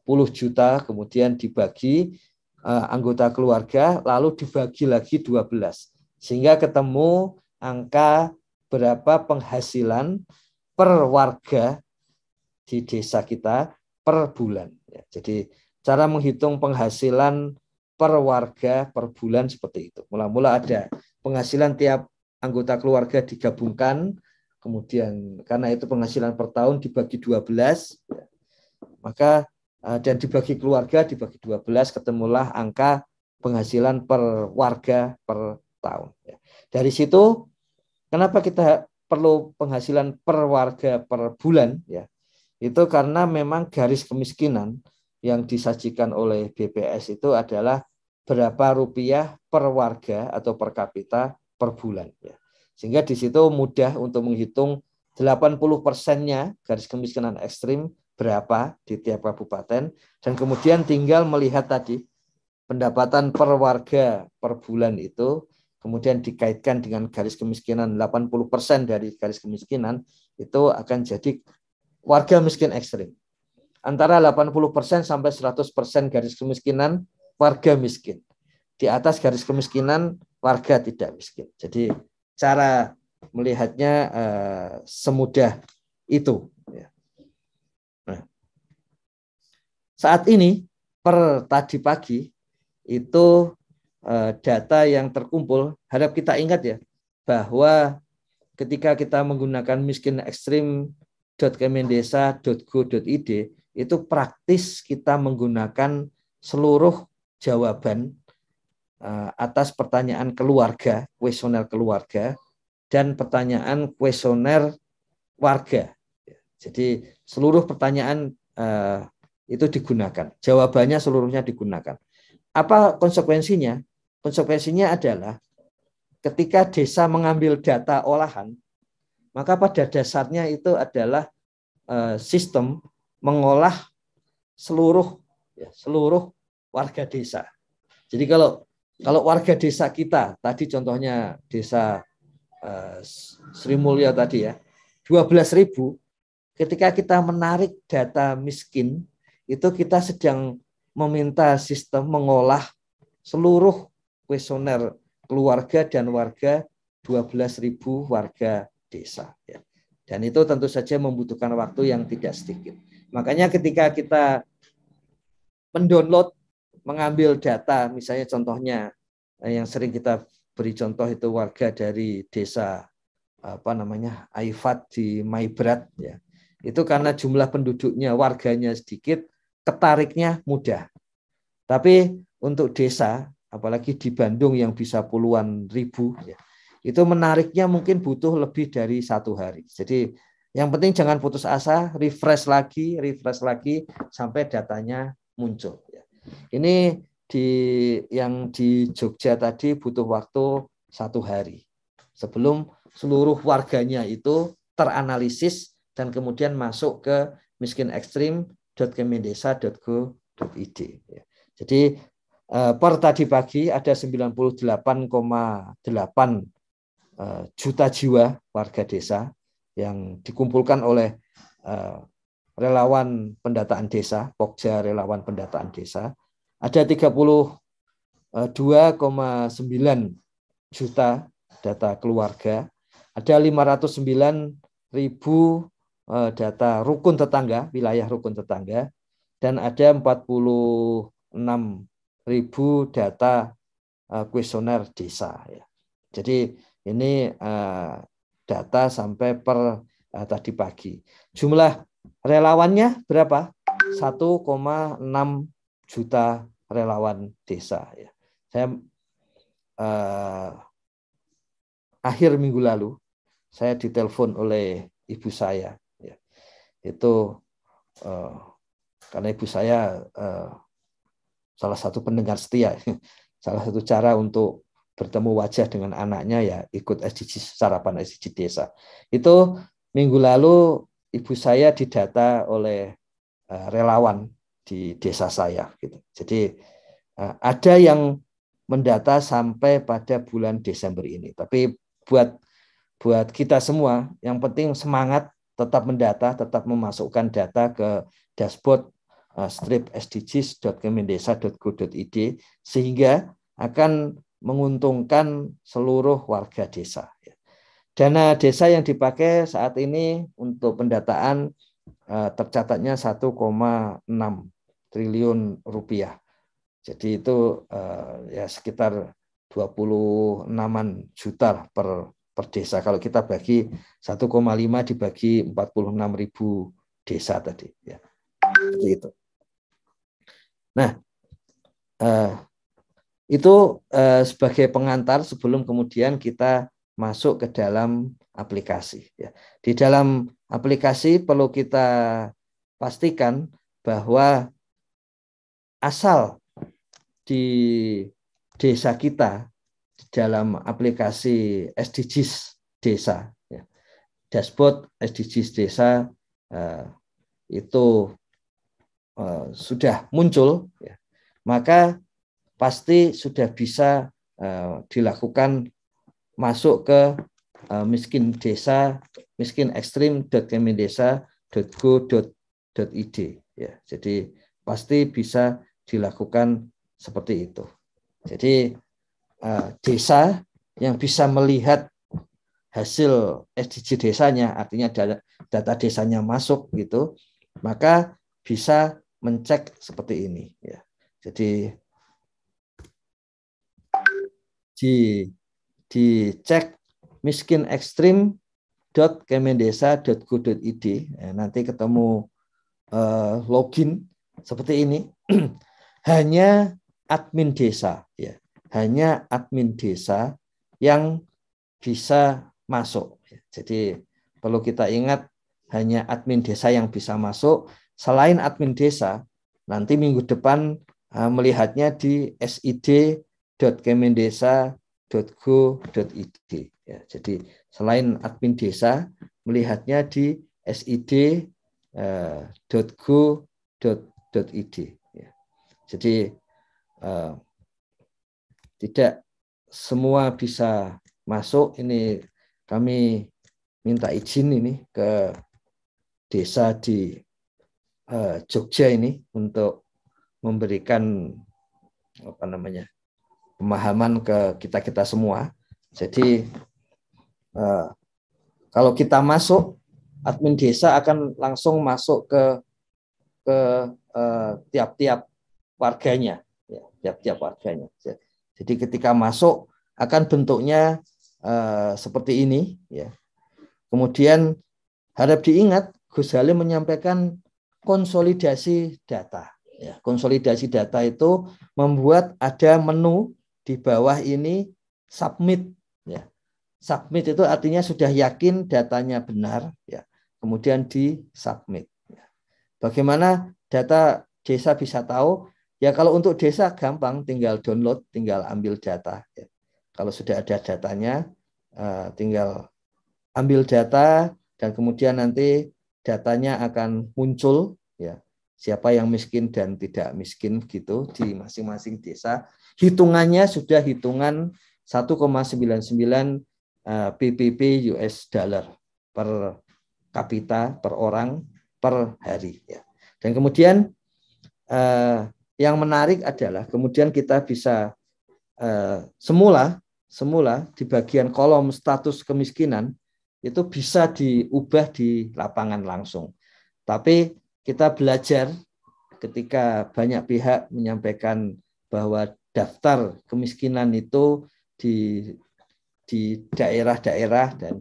puluh juta, kemudian dibagi anggota keluarga, lalu dibagi lagi 12, sehingga ketemu angka berapa penghasilan per warga di desa kita per bulan. Ya, jadi cara menghitung penghasilan per warga per bulan seperti itu. Mula-mula ada penghasilan tiap anggota keluarga digabungkan, kemudian karena itu penghasilan per tahun dibagi 12, maka dan dibagi keluarga dibagi 12, ketemulah angka penghasilan per warga per tahun. Dari situ, kenapa kita perlu penghasilan per warga per bulan? Ya, itu karena memang garis kemiskinan yang disajikan oleh BPS itu adalah berapa rupiah per warga atau per kapita per bulan. Ya. Sehingga di situ mudah untuk menghitung 80%-nya garis kemiskinan ekstrim berapa di tiap kabupaten, dan kemudian tinggal melihat tadi pendapatan per warga per bulan itu, kemudian dikaitkan dengan garis kemiskinan 80% dari garis kemiskinan, itu akan jadi warga miskin ekstrim. Antara 80% sampai 100% garis kemiskinan warga miskin. Di atas garis kemiskinan warga tidak miskin. Jadi cara melihatnya semudah itu. Nah, saat ini per tadi pagi itu data yang terkumpul, harap kita ingat ya, bahwa ketika kita menggunakan miskinekstrim.kemendesa.go.id itu praktis kita menggunakan seluruh jawaban atas pertanyaan keluarga, kuesioner keluarga, dan pertanyaan kuesioner warga. Jadi seluruh pertanyaan itu digunakan, jawabannya seluruhnya digunakan. Apa konsekuensinya? Konsekuensinya adalah ketika desa mengambil data olahan, maka pada dasarnya itu adalah sistem mengolah seluruh warga desa. Jadi kalau warga desa kita, tadi contohnya desa Sri Mulya tadi ya, 12.000, ketika kita menarik data miskin, itu kita sedang meminta sistem mengolah seluruh kuesioner keluarga dan warga 12.000 warga desa. Ya. Dan itu tentu saja membutuhkan waktu yang tidak sedikit. Makanya ketika kita mendownload, mengambil data, misalnya contohnya yang sering kita beri contoh itu warga dari desa Aifat di Maibrat, ya. Itu karena jumlah penduduknya, warganya sedikit, ketariknya mudah. Tapi untuk desa, apalagi di Bandung yang bisa puluhan ribu, ya, itu menariknya mungkin butuh lebih dari 1 hari. Jadi yang penting jangan putus asa, refresh lagi sampai datanya muncul. Ini yang di Jogja tadi butuh waktu 1 hari sebelum seluruh warganya itu teranalisis dan kemudian masuk ke miskinekstrim.kemendesa.go.id. Jadi per tadi pagi ada 98,8 juta jiwa warga desa yang dikumpulkan oleh relawan pendataan desa, Pokja relawan pendataan desa. Ada 32,9 juta data keluarga, ada 509.000 data rukun tetangga, wilayah rukun tetangga, dan ada 46.000 data kuesioner desa. Ya. Jadi ini data sampai per tadi pagi. Jumlah relawannya berapa? 1,6 juta relawan desa. Ya. Saya akhir minggu lalu saya ditelepon oleh ibu saya. Ya. Itu karena ibu saya salah satu pendengar setia. Salah satu cara untuk bertemu wajah dengan anaknya ya ikut SDGs, sarapan SDGs desa. Itu minggu lalu ibu saya didata oleh relawan di desa saya. Gitu. Jadi ada yang mendata sampai pada bulan Desember ini. Tapi buat kita semua, yang penting semangat tetap mendata, tetap memasukkan data ke dashboard sdgs.kemendesa.go.id sehingga akan menguntungkan seluruh warga desa. Dana desa yang dipakai saat ini untuk pendataan tercatatnya 1,6 triliun rupiah. Jadi itu ya sekitar 26-an juta per desa. Kalau kita bagi 1,5 dibagi 46.000 desa tadi. Ya. Seperti itu. Nah, itu sebagai pengantar sebelum kemudian kita masuk ke dalam aplikasi. Ya. Di dalam aplikasi perlu kita pastikan bahwa asal di desa kita di dalam aplikasi SDGs desa, ya, dashboard SDGs desa itu sudah muncul, ya, maka pasti sudah bisa dilakukan masuk ke miskin desa, miskinekstrim.kemendesa.go.id. Ya, jadi pasti bisa dilakukan seperti itu. Jadi desa yang bisa melihat hasil SDG desanya, artinya data desanya masuk gitu, maka bisa mencek seperti ini. Ya. Jadi dicek miskinekstrim.kemendesa.go.id. Nanti ketemu login seperti ini. Hanya admin desa, ya, hanya admin desa yang bisa masuk. Jadi perlu kita ingat hanya admin desa yang bisa masuk. Selain admin desa, nanti minggu depan melihatnya di sid.kemendesa.go.id. Ya, jadi selain admin desa, melihatnya di sid.go.id. Ya. Jadi tidak semua bisa masuk. Ini kami minta izin ini ke desa di Jogja ini untuk memberikan pemahaman ke kita semua. Jadi kalau kita masuk, admin desa akan langsung masuk ke tiap-tiap warganya, ya, tiap-tiap warganya. Jadi ketika masuk akan bentuknya seperti ini, ya. Kemudian harap diingat Gus Halim menyampaikan konsolidasi data. Ya, konsolidasi data itu membuat ada menu di bawah ini submit. Ya. Submit itu artinya sudah yakin datanya benar. Ya. Kemudian di submit. Ya. Bagaimana data desa bisa tahu? Ya kalau untuk desa gampang, tinggal download, tinggal ambil data. Ya. Kalau sudah ada datanya, tinggal ambil data dan kemudian nanti datanya akan muncul, ya, siapa yang miskin dan tidak miskin gitu di masing-masing desa. Hitungannya sudah hitungan 1,99 PPP US dollar per kapita per orang per hari. Ya. Dan kemudian yang menarik adalah kemudian kita bisa semula semula di bagian kolom status kemiskinan itu bisa diubah di lapangan langsung. Tapi kita belajar ketika banyak pihak menyampaikan bahwa daftar kemiskinan itu di daerah-daerah dan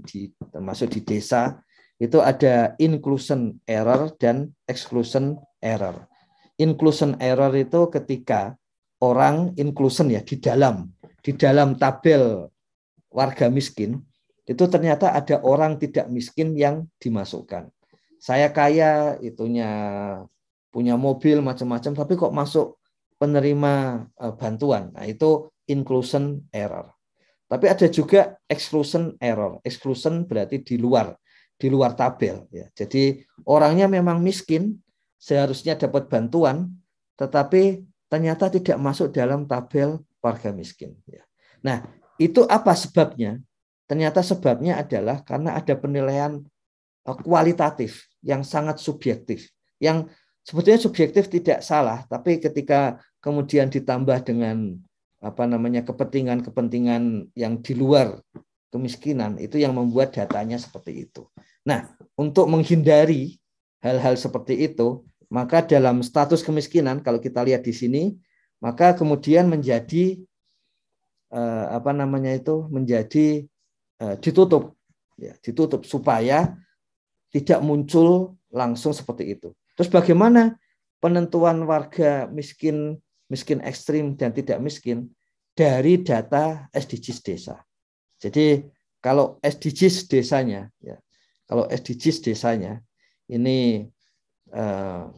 termasuk di desa itu ada inclusion error dan exclusion error. Inclusion error itu ketika orang inclusion ya di dalam tabel warga miskin itu ternyata ada orang tidak miskin yang dimasukkan. Saya kaya, itunya punya mobil macam-macam, tapi kok masuk penerima bantuan. Nah, itu inclusion error. Tapi ada juga exclusion error. Exclusion berarti di luar tabel. Ya. Jadi orangnya memang miskin, seharusnya dapat bantuan, tetapi ternyata tidak masuk dalam tabel warga miskin. Ya. Nah, itu apa sebabnya? Ternyata sebabnya adalah karena ada penilaian kualitatif yang sangat subjektif. Yang sebetulnya subjektif tidak salah, tapi ketika kemudian ditambah dengan kepentingan-kepentingan yang di luar kemiskinan, itu yang membuat datanya seperti itu. Nah, untuk menghindari hal-hal seperti itu, maka dalam status kemiskinan, kalau kita lihat di sini, maka kemudian menjadi ditutup supaya tidak muncul langsung seperti itu. Terus bagaimana penentuan warga miskin ekstrim dan tidak miskin dari data SDGs desa. Jadi kalau SDGs desanya, ini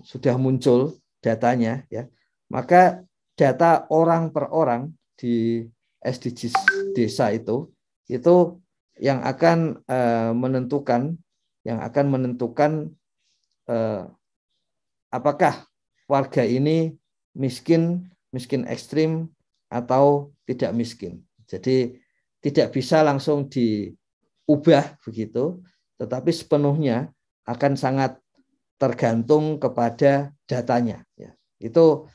sudah muncul datanya, ya, maka data orang per orang di SDGs desa itu yang akan menentukan apakah warga ini miskin ekstrim atau tidak miskin. Jadi tidak bisa langsung diubah begitu, tetapi sepenuhnya akan sangat tergantung kepada datanya. Ya. Itu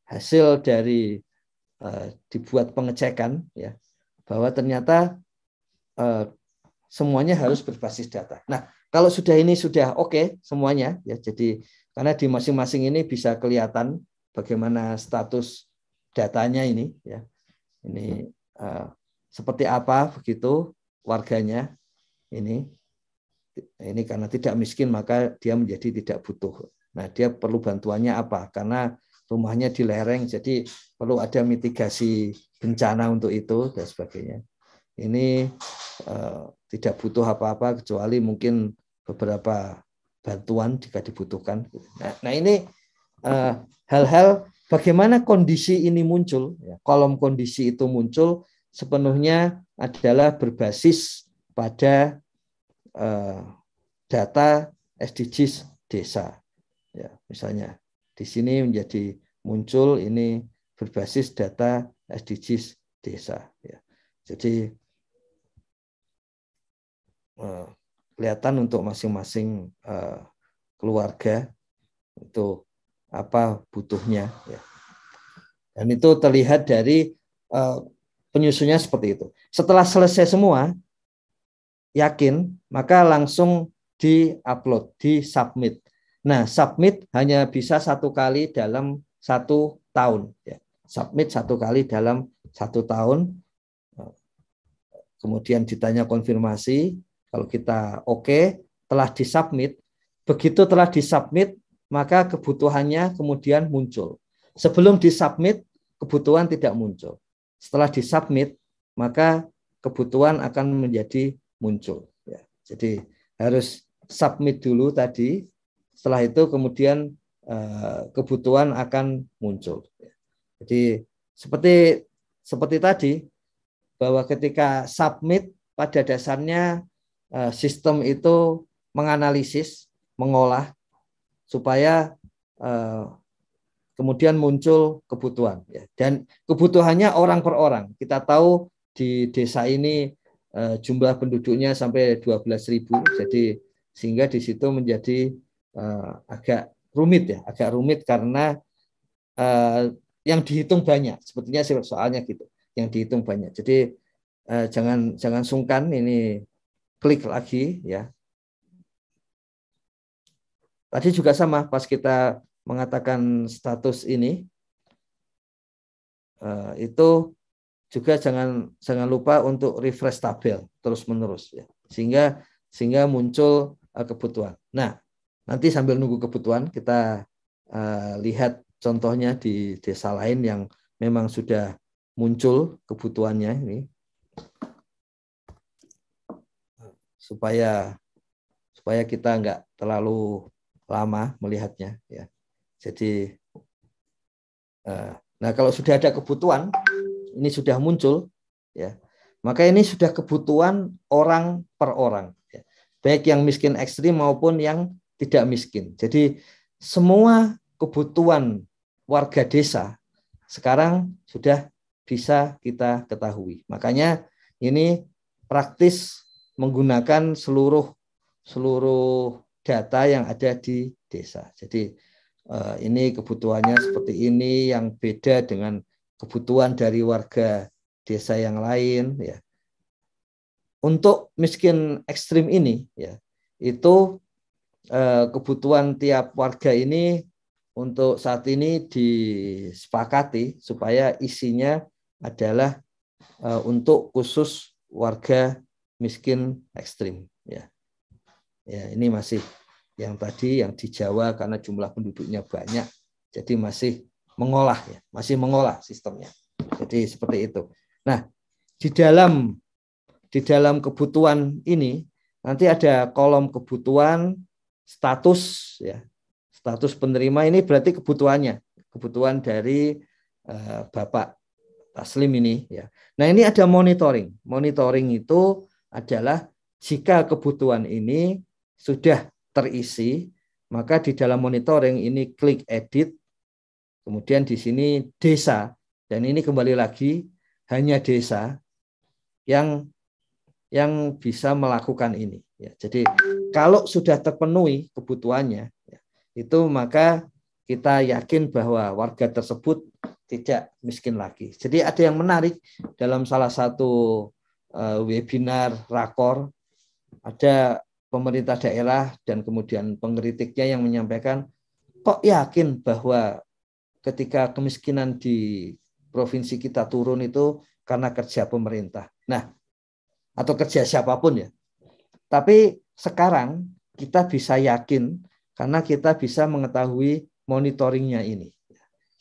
hasil dari dibuat pengecekan, ya, bahwa ternyata semuanya harus berbasis data. Nah, kalau ini sudah oke semuanya, ya, jadi karena di masing-masing ini bisa kelihatan bagaimana status datanya ini, ya, ini seperti apa begitu warganya ini karena tidak miskin maka dia menjadi tidak butuh. Nah, dia perlu bantuannya apa? Karena rumahnya di lereng, jadi perlu ada mitigasi bencana untuk itu dan sebagainya. Ini tidak butuh apa-apa kecuali mungkin beberapa bantuan jika dibutuhkan. Nah ini hal-hal bagaimana kondisi ini muncul, ya, kolom kondisi itu muncul sepenuhnya adalah berbasis pada data SDGs desa. Ya, misalnya di sini menjadi muncul ini berbasis data SDGs desa. Ya. Jadi kelihatan untuk masing-masing keluarga itu apa butuhnya, ya. Dan itu terlihat dari penyusunnya seperti itu. Setelah selesai semua, yakin, maka langsung di-upload, di-submit. Nah, submit hanya bisa 1 kali dalam 1 tahun. Ya. Submit 1 kali dalam 1 tahun. Kemudian ditanya konfirmasi. Kalau kita oke, telah disubmit. Begitu telah disubmit, maka kebutuhannya kemudian muncul. Sebelum disubmit, kebutuhan tidak muncul. Setelah disubmit, maka kebutuhan akan menjadi muncul. Ya. Jadi harus submit dulu tadi. Setelah itu kemudian kebutuhan akan muncul. Jadi seperti tadi bahwa ketika submit pada dasarnya sistem itu menganalisis, mengolah supaya kemudian muncul kebutuhan. Ya. Dan kebutuhannya orang per orang. Kita tahu di desa ini jumlah penduduknya sampai 12.000, jadi sehingga di situ menjadi agak rumit karena yang dihitung banyak. Sebetulnya soalnya gitu. yang dihitung banyak. Jadi jangan sungkan, ini klik lagi ya. Tadi juga sama, pas kita mengatakan status ini, itu juga jangan lupa untuk refresh tabel terus menerus ya, sehingga muncul kebutuhan. Nah, nanti sambil nunggu kebutuhan kita lihat contohnya di desa lain yang memang sudah muncul kebutuhannya ini, supaya kita nggak terlalu lama melihatnya ya. Jadi nah, kalau sudah ada kebutuhan, ini sudah muncul ya, maka ini sudah kebutuhan orang per orang ya. Baik yang miskin ekstrim maupun yang tidak miskin. Jadi semua kebutuhan warga desa sekarang sudah bisa kita ketahui. Makanya ini praktis menggunakan seluruh data yang ada di desa. Jadi ini kebutuhannya seperti ini, yang beda dengan kebutuhan dari warga desa yang lain ya. Untuk miskin ekstrim ini ya, itu kebutuhan tiap warga ini untuk saat ini disepakati supaya isinya adalah untuk khusus warga miskin ekstrim ya. Ya, ini masih yang tadi yang di Jawa karena jumlah penduduknya banyak, jadi masih mengolah ya, masih mengolah sistemnya. Jadi seperti itu. Nah, di dalam kebutuhan ini nanti ada kolom kebutuhan status ya. Status penerima ini berarti kebutuhannya, kebutuhan dari Bapak Taslim ini ya. Nah, ini ada monitoring. Monitoring itu adalah jika kebutuhan ini sudah terisi, maka di dalam monitoring ini klik edit, kemudian di sini desa, dan ini kembali lagi hanya desa yang bisa melakukan ini ya. Jadi kalau sudah terpenuhi kebutuhannya ya, itu maka kita yakin bahwa warga tersebut tidak miskin lagi. Jadi ada yang menarik dalam salah satu webinar rakor, ada pemerintah daerah dan kemudian pengkritiknya yang menyampaikan, kok yakin bahwa ketika kemiskinan di provinsi kita turun itu karena kerja pemerintah. Nah, atau kerja siapapun ya. Tapi sekarang kita bisa yakin karena kita bisa mengetahui monitoringnya ini.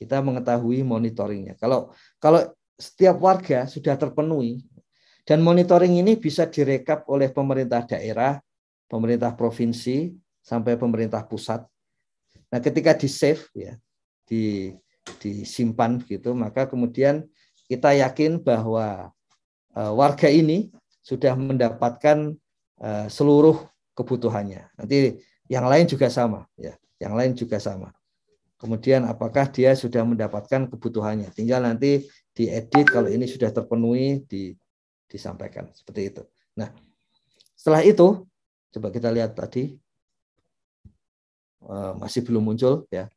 Kita mengetahui monitoringnya. Kalau setiap warga sudah terpenuhi, dan monitoring ini bisa direkap oleh pemerintah daerah, pemerintah provinsi, sampai pemerintah pusat. Nah, ketika di-save ya, disimpan begitu, maka kemudian kita yakin bahwa warga ini sudah mendapatkan seluruh kebutuhannya. Nanti yang lain juga sama ya, yang lain juga sama. Kemudian apakah dia sudah mendapatkan kebutuhannya? Tinggal nanti diedit, kalau ini sudah terpenuhi disampaikan seperti itu. Nah, setelah itu coba kita lihat tadi masih belum muncul ya.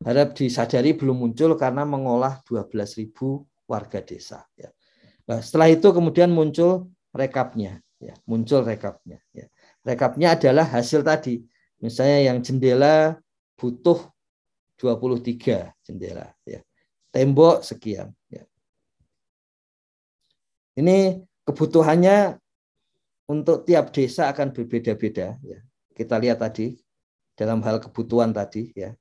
Harap disadari belum muncul karena mengolah 12.000 warga desa ya. Nah, setelah itu kemudian muncul rekapnya ya, muncul rekapnya ya. Rekapnya adalah hasil tadi. Misalnya yang jendela butuh 23 jendela ya. Tembok sekian ya. Ini kebutuhannya untuk tiap desa akan berbeda-beda ya. Kita lihat tadi dalam hal kebutuhan tadi ya.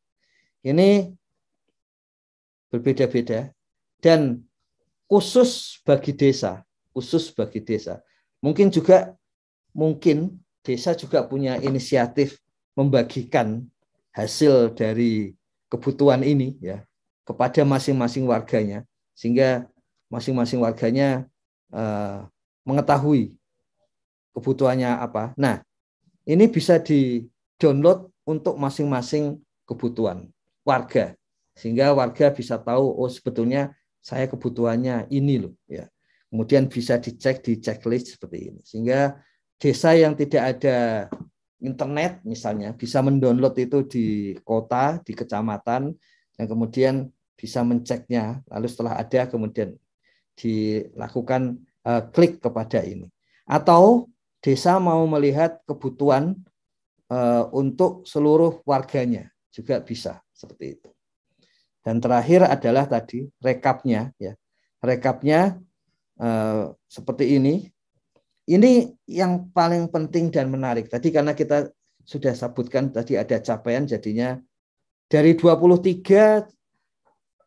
Ini berbeda-beda dan khusus bagi desa, Mungkin desa juga punya inisiatif membagikan hasil dari kebutuhan ini ya kepada masing-masing warganya, sehingga masing-masing warganya mengetahui kebutuhannya apa. Nah, ini bisa di-download untuk masing-masing kebutuhan warga, sehingga warga bisa tahu, oh sebetulnya saya kebutuhannya ini loh ya. Kemudian bisa dicek di checklist seperti ini, sehingga desa yang tidak ada internet misalnya bisa mendownload itu di kota, di kecamatan, dan kemudian bisa menceknya, lalu setelah ada kemudian dilakukan klik kepada ini. Atau desa mau melihat kebutuhan untuk seluruh warganya juga bisa seperti itu. Dan terakhir adalah tadi rekapnya, ya. Rekapnya seperti ini. Ini yang paling penting dan menarik. Tadi karena kita sudah sebutkan tadi ada capaian, jadinya dari 23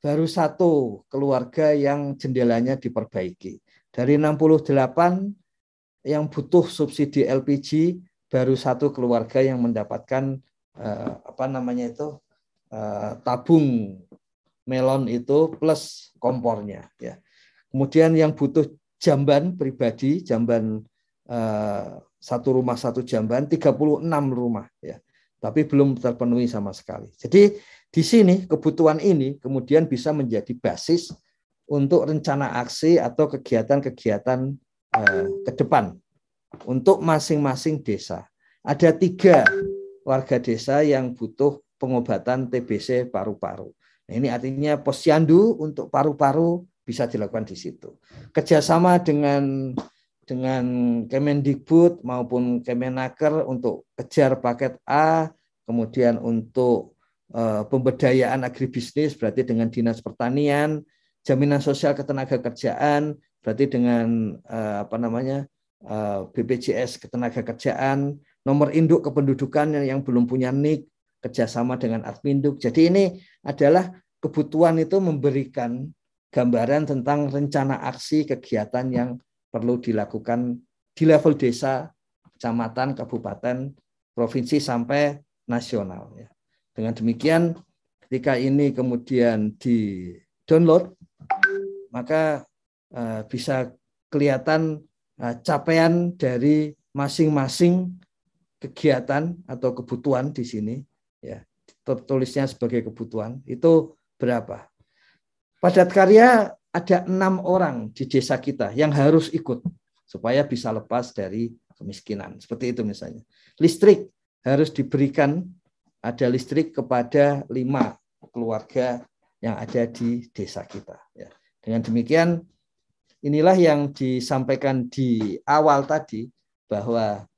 baru 1 keluarga yang jendelanya diperbaiki. Dari 68 yang butuh subsidi LPG, baru 1 keluarga yang mendapatkan tabung melon itu plus kompornya. Ya. Kemudian yang butuh jamban pribadi, jamban 1 rumah 1 jamban, 36 rumah. Ya. Tapi belum terpenuhi sama sekali. Jadi di sini kebutuhan ini kemudian bisa menjadi basis untuk rencana aksi atau kegiatan-kegiatan ke depan untuk masing-masing desa. Ada 3 warga desa yang butuh pengobatan TBC paru-paru. Nah, ini artinya posyandu untuk paru-paru bisa dilakukan di situ. Kerjasama dengan Kemendikbud maupun Kemenaker untuk kejar paket A, kemudian untuk pemberdayaan agribisnis berarti dengan Dinas Pertanian, jaminan sosial ketenagakerjaan berarti dengan BPJS Ketenagakerjaan, nomor induk kependudukan yang belum punya NIK, kerjasama dengan Adminduk. Jadi ini adalah kebutuhan itu memberikan gambaran tentang rencana aksi kegiatan yang perlu dilakukan di level desa, kecamatan, kabupaten, provinsi sampai nasional. Ya. Dengan demikian, ketika ini kemudian di-download, maka bisa kelihatan capaian dari masing-masing kegiatan atau kebutuhan di sini. Ya, tertulisnya sebagai kebutuhan, itu berapa. Padat karya ada 6 orang di desa kita yang harus ikut supaya bisa lepas dari kemiskinan. Seperti itu misalnya. Listrik harus diberikan, ada listrik kepada 5 keluarga yang ada di desa kita. Ya. Dengan demikian, inilah yang disampaikan di awal tadi, bahwa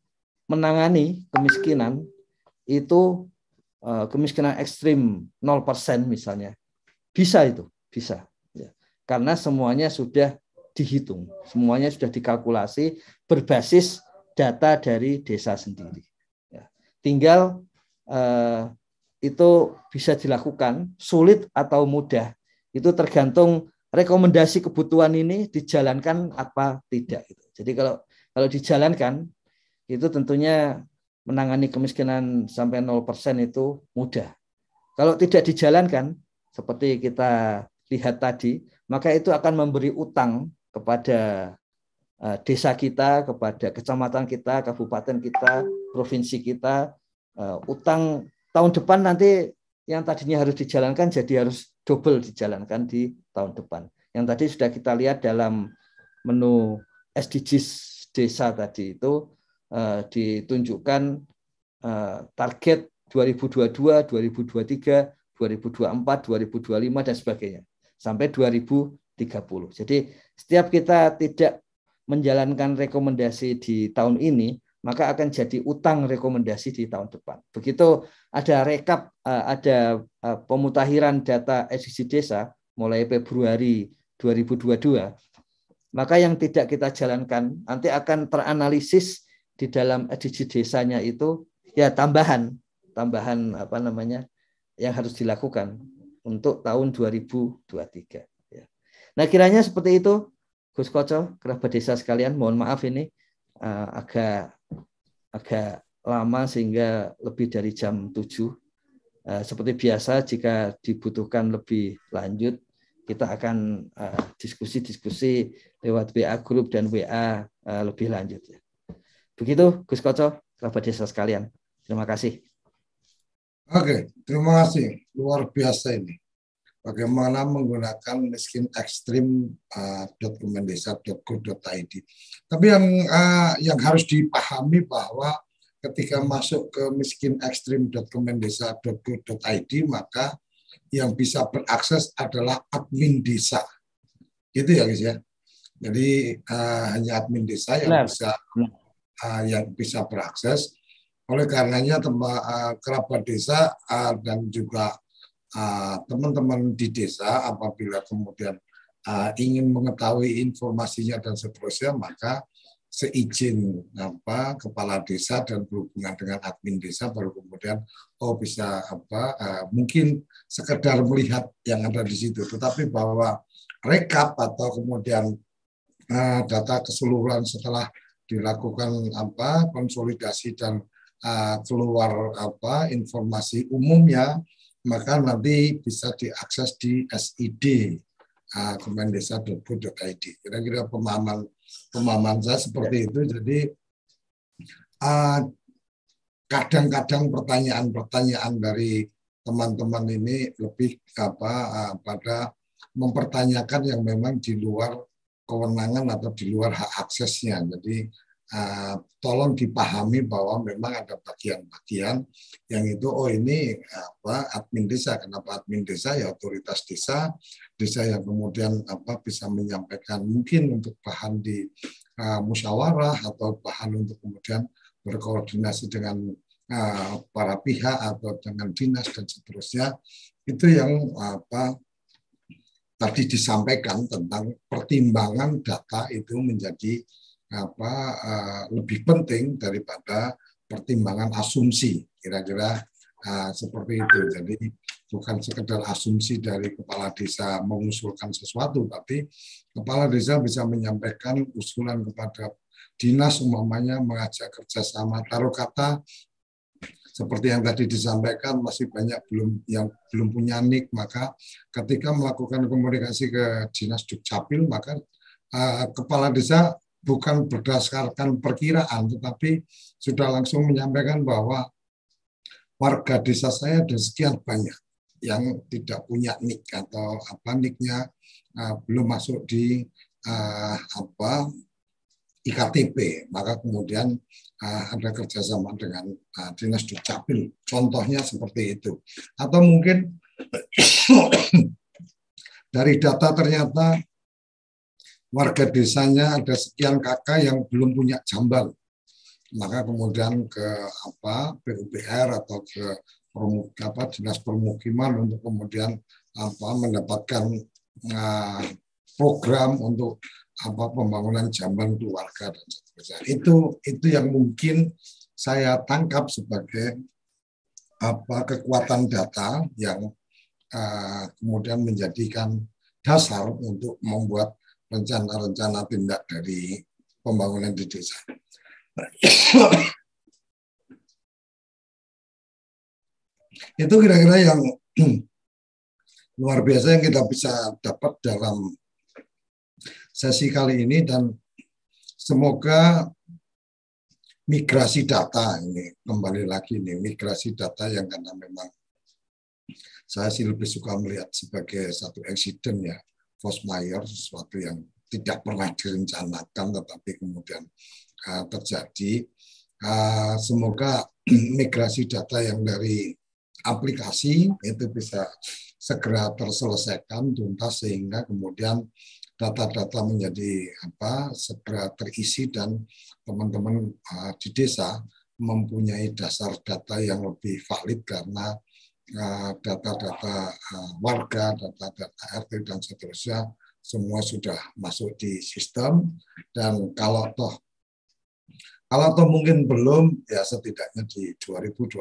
menangani kemiskinan itu, kemiskinan ekstrim 0% misalnya, bisa itu, bisa. Ya. Karena semuanya sudah dihitung, semuanya sudah dikalkulasi berbasis data dari desa sendiri. Ya. Tinggal itu bisa dilakukan, sulit atau mudah, itu tergantung rekomendasi kebutuhan ini dijalankan apa tidak. Jadi kalau dijalankan, itu tentunya menangani kemiskinan sampai 0% itu mudah. Kalau tidak dijalankan, seperti kita lihat tadi, maka itu akan memberi utang kepada desa kita, kepada kecamatan kita, kabupaten kita, provinsi kita. Utang tahun depan nanti yang tadinya harus dijalankan jadi harus double dijalankan di tahun depan. Yang tadi sudah kita lihat dalam menu SDGs desa tadi itu ditunjukkan target 2022, 2023, 2024, 2025 dan sebagainya sampai 2030. Jadi setiap kita tidak menjalankan rekomendasi di tahun ini, maka akan jadi utang rekomendasi di tahun depan. Begitu ada rekap, ada pemutakhiran data SDG desa mulai Februari 2022, maka yang tidak kita jalankan nanti akan teranalisis di dalam SDG desanya itu, ya tambahan yang harus dilakukan untuk tahun 2023. Ya. Nah kiranya seperti itu, Gus Koco, kerabat desa sekalian. Mohon maaf ini agak lama sehingga lebih dari jam 7. Seperti biasa, jika dibutuhkan lebih lanjut, kita akan diskusi lewat WA Group dan WA lebih lanjut. Begitu, Gus Koco, kerabat desa sekalian. Terima kasih. Oke, terima kasih. Luar biasa ini. Bagaimana menggunakan miskinekstrim.kemendesa.go.id. Tapi yang harus dipahami bahwa ketika masuk ke miskinekstrim.kemendesa.go.id, maka yang bisa berakses adalah admin desa. Gitu ya guys ya. Jadi hanya admin desa yang bisa berakses. Oleh karenanya kerabat desa dan juga teman-teman di desa apabila kemudian ingin mengetahui informasinya dan seterusnya, maka seizin kepala desa dan berhubungan dengan admin desa baru kemudian bisa mungkin sekedar melihat yang ada di situ, tetapi bahwa rekap atau kemudian data keseluruhan setelah dilakukan konsolidasi dan keluar informasi umumnya, maka nanti bisa diakses di SID kemendesa.go.id. Kira-kira pemahaman saya seperti itu. Jadi kadang-kadang pertanyaan-pertanyaan dari teman-teman ini lebih pada mempertanyakan yang memang di luar kewenangan atau di luar hak aksesnya. Jadi tolong dipahami bahwa memang ada bagian-bagian yang itu ini admin desa. Kenapa admin desa? Ya otoritas desa yang kemudian bisa menyampaikan mungkin untuk bahan di musyawarah atau bahan untuk kemudian berkoordinasi dengan para pihak atau dengan dinas dan seterusnya. Itu yang tadi disampaikan tentang pertimbangan data itu menjadi lebih penting daripada pertimbangan asumsi, kira-kira seperti itu. Jadi bukan sekedar asumsi dari kepala desa mengusulkan sesuatu, tapi kepala desa bisa menyampaikan usulan kepada dinas, umpamanya mengajak kerjasama. Taruh kata seperti yang tadi disampaikan, masih banyak yang belum punya NIK, maka ketika melakukan komunikasi ke dinas Dukcapil, maka kepala desa bukan berdasarkan perkiraan, tetapi sudah langsung menyampaikan bahwa warga desa saya ada sekian banyak yang tidak punya NIK atau NIK-nya belum masuk di IKTP, maka kemudian ada kerjasama dengan dinas Dukcapil. Contohnya seperti itu. Atau mungkin dari data ternyata warga desanya ada sekian kakak yang belum punya jambal, maka kemudian ke PUPR atau ke dinas permukiman untuk kemudian mendapatkan program untuk pembangunan jambal keluarga dan seterusnya. Itu yang mungkin saya tangkap sebagai kekuatan data yang kemudian menjadikan dasar untuk membuat rencana-rencana tindak dari pembangunan di desa. Itu kira-kira yang luar biasa yang kita bisa dapat dalam sesi kali ini, dan semoga migrasi data ini kembali lagi nih, migrasi data yang karena memang saya sih lebih suka melihat sebagai satu insiden ya, force majeure, sesuatu yang tidak pernah direncanakan tetapi kemudian terjadi. Semoga migrasi data yang dari aplikasi itu bisa segera terselesaikan tuntas sehingga kemudian data-data menjadi segera terisi dan teman-teman di desa mempunyai dasar data yang lebih valid karena data-data warga, data-data RT dan seterusnya semua sudah masuk di sistem. Dan kalau toh mungkin belum, ya setidaknya di 2022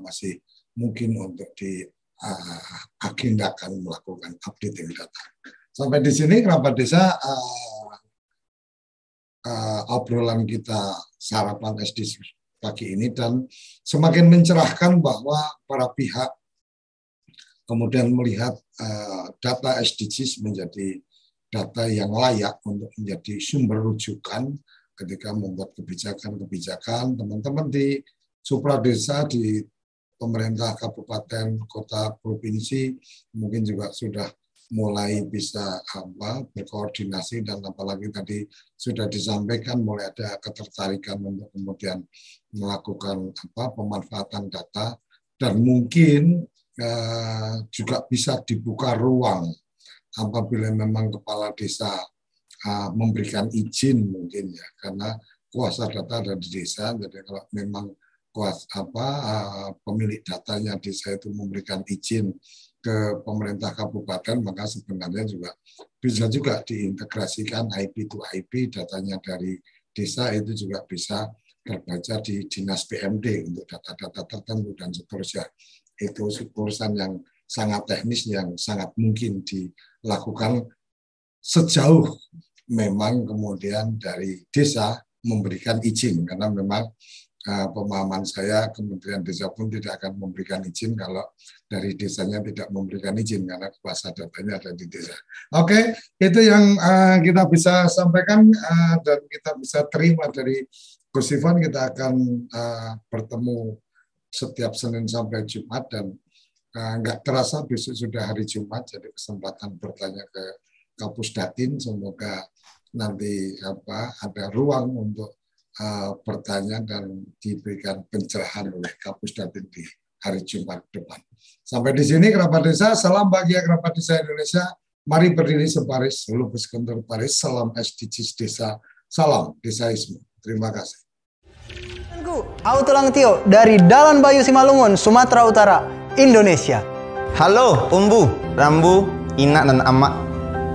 masih mungkin untuk diagendakan melakukan updating data. Sampai di sini kerabat desa obrolan kita sarapan SD pagi ini, dan semakin mencerahkan bahwa para pihak kemudian melihat data SDGs menjadi data yang layak untuk menjadi sumber rujukan ketika membuat kebijakan-kebijakan. Teman-teman di supra desa, di pemerintah kabupaten, kota, provinsi mungkin juga sudah mulai bisa berkoordinasi, dan apalagi tadi sudah disampaikan mulai ada ketertarikan untuk kemudian melakukan pemanfaatan data, dan mungkin juga bisa dibuka ruang apabila memang kepala desa memberikan izin mungkin ya, karena kuasa data ada di desa. Jadi kalau memang pemilik datanya desa itu memberikan izin ke pemerintah kabupaten, maka sebenarnya juga bisa juga diintegrasikan IP to IP, datanya dari desa itu juga bisa terbaca di dinas PMD untuk data-data tertentu dan seterusnya. Itu urusan yang sangat teknis yang sangat mungkin dilakukan sejauh memang kemudian dari desa memberikan izin, karena memang pemahaman saya Kementerian Desa pun tidak akan memberikan izin kalau dari desanya tidak memberikan izin, karena kuasa datanya ada di desa. Oke, itu yang kita bisa sampaikan dan kita bisa terima dari Gus Ivan. Kita akan bertemu setiap Senin sampai Jumat, dan nggak terasa besok sudah hari Jumat, jadi kesempatan bertanya ke Kapus Datin. Semoga nanti ada ruang untuk bertanya dan diberikan pencerahan oleh Kapus Datin di hari Jumat depan. Sampai di sini kerabat desa, salam bahagia kerabat desa Indonesia. Mari berdiri sebaris, lupus kontur baris, salam SDGs desa, salam desaisme. Terima kasih. Autulang Tio dari Dalan Bayu Simalungun, Sumatera Utara, Indonesia. Halo Umbu, Rambu, Ina dan Amak.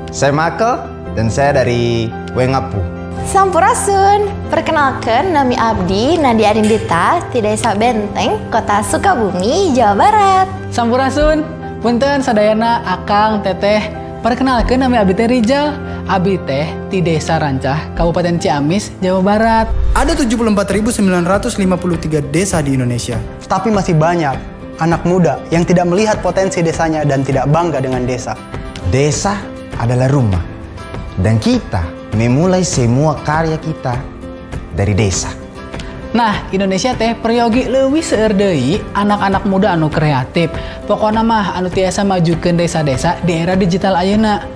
Saya Makel dan saya dari Wengapu. Sampurasun, perkenalkan nami Abdi Nadia Arindita di Desa Benteng, Kota Sukabumi, Jawa Barat. Sampurasun, punten sadayana Akang Teteh. Perkenalkan nami Abdi Teh Rijal. Abdi Teh di Desa Rancah, Kabupaten Ciamis, Jawa Barat. Ada 74.953 desa di Indonesia. Tapi masih banyak anak muda yang tidak melihat potensi desanya dan tidak bangga dengan desa. Desa adalah rumah, dan kita memulai semua karya kita dari desa. Nah, Indonesia teh peryogi leuwih seueur deui anak-anak muda anu kreatif. Pokona mah anu tiasa majukeun desa-desa di era digital ayeuna.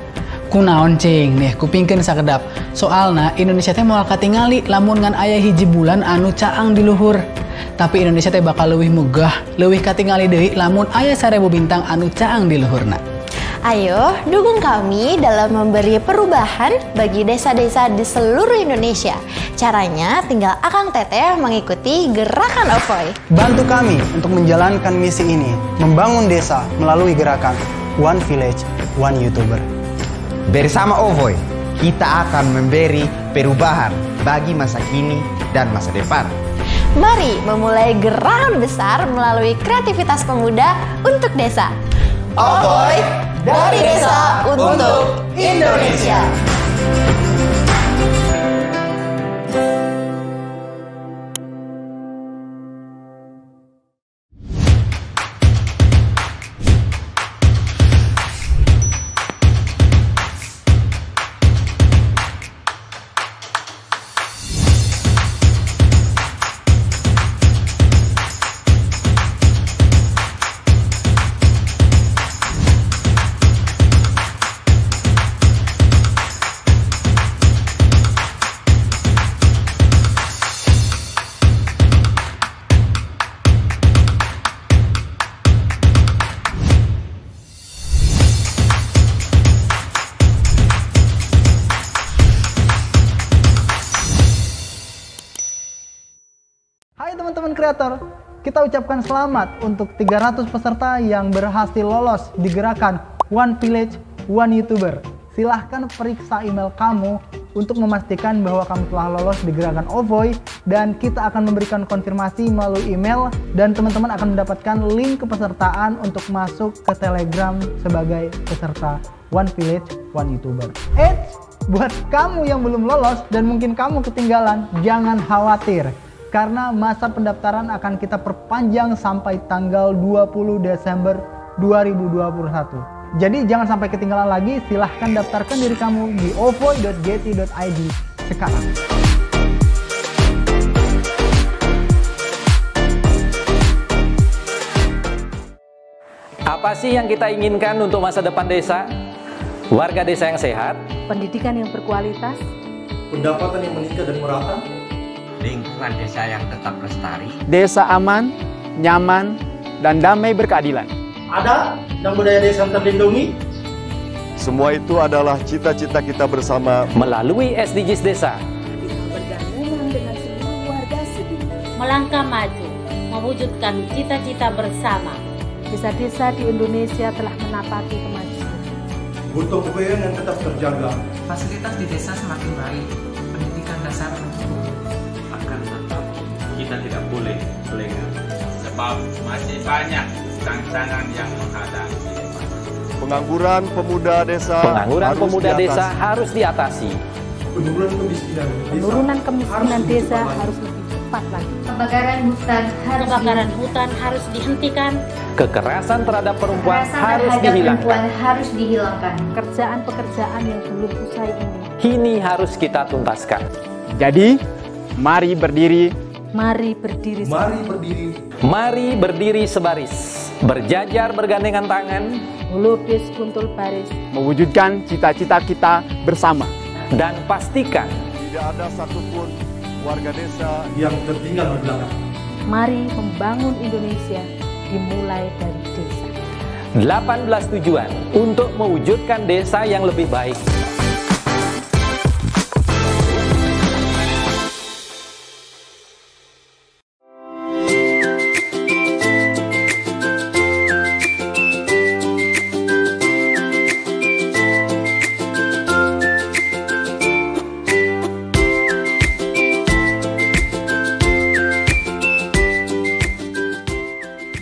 Kunaon cing nih kupingkeun sakedap. Soalna Indonesia teh moal katingali lamun ngan aya hiji bulan anu caang di luhur. Tapi Indonesia teh bakal leuwih megah, leuwih katingali deui lamun aya 1000 bintang anu caang di luhurna. Ayo dukung kami dalam memberi perubahan bagi desa-desa di seluruh Indonesia. Caranya tinggal Akang Teteh mengikuti gerakan OVOY. Bantu kami untuk menjalankan misi ini, membangun desa melalui gerakan One Village, One YouTuber. Bersama OVOY, kita akan memberi perubahan bagi masa kini dan masa depan. Mari memulai gerakan besar melalui kreativitas pemuda untuk desa. OVOY, dari desa untuk Indonesia. Hai teman-teman kreator, kita ucapkan selamat untuk 300 peserta yang berhasil lolos di gerakan One Village, One YouTuber. Silahkan periksa email kamu untuk memastikan bahwa kamu telah lolos di gerakan OVOY, dan kita akan memberikan konfirmasi melalui email, dan teman-teman akan mendapatkan link kepesertaan untuk masuk ke Telegram sebagai peserta One Village, One YouTuber. Buat kamu yang belum lolos dan mungkin kamu ketinggalan, jangan khawatir. Karena masa pendaftaran akan kita perpanjang sampai tanggal 20 Desember 2021. Jadi jangan sampai ketinggalan lagi, silahkan daftarkan diri kamu di ovoy.geti.id sekarang. Apa sih yang kita inginkan untuk masa depan desa? Warga desa yang sehat, pendidikan yang berkualitas, pendapatan yang meningkat dan merata, lingkungan desa yang tetap lestari, Desa aman, nyaman, dan damai berkeadilan. adat, dan budaya desa terlindungi. Semua itu adalah cita-cita kita bersama melalui SDGs Desa. Bergabung dengan seluruh warga Sebi. Melangkah maju, mewujudkan cita-cita bersama. Desa-desa di Indonesia telah menapaki kemajuan. Butuh kebayaan yang tetap terjaga. Fasilitas di desa semakin baik, pendidikan dasar mencukupi. Akan tetap kita tidak boleh lengah. Sebab masih banyak tantangan yang menghadapi. pengangguran pemuda desa. Pengangguran pemuda desa harus diatasi. Penurunan kemiskinan desa harus lebih cepat lagi. Kebakaran hutan harus dihentikan. Kekerasan terhadap perempuan harus dihilangkan. Pekerjaan-pekerjaan yang belum usai ini harus kita tuntaskan. Jadi, mari berdiri. Mari berdiri. Mari berdiri sebaris. Berjajar bergandengan tangan. Melukis kuntul baris. Mewujudkan cita-cita kita bersama. Dan pastikan tidak ada satupun warga desa yang tertinggal di belakang. Mari membangun Indonesia dimulai dari desa. 18 tujuan untuk mewujudkan desa yang lebih baik.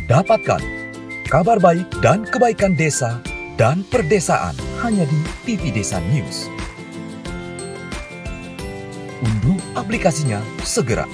Dapatkan kabar baik dan kebaikan desa dan perdesaan hanya di TV Desa News. Unduh aplikasinya segera.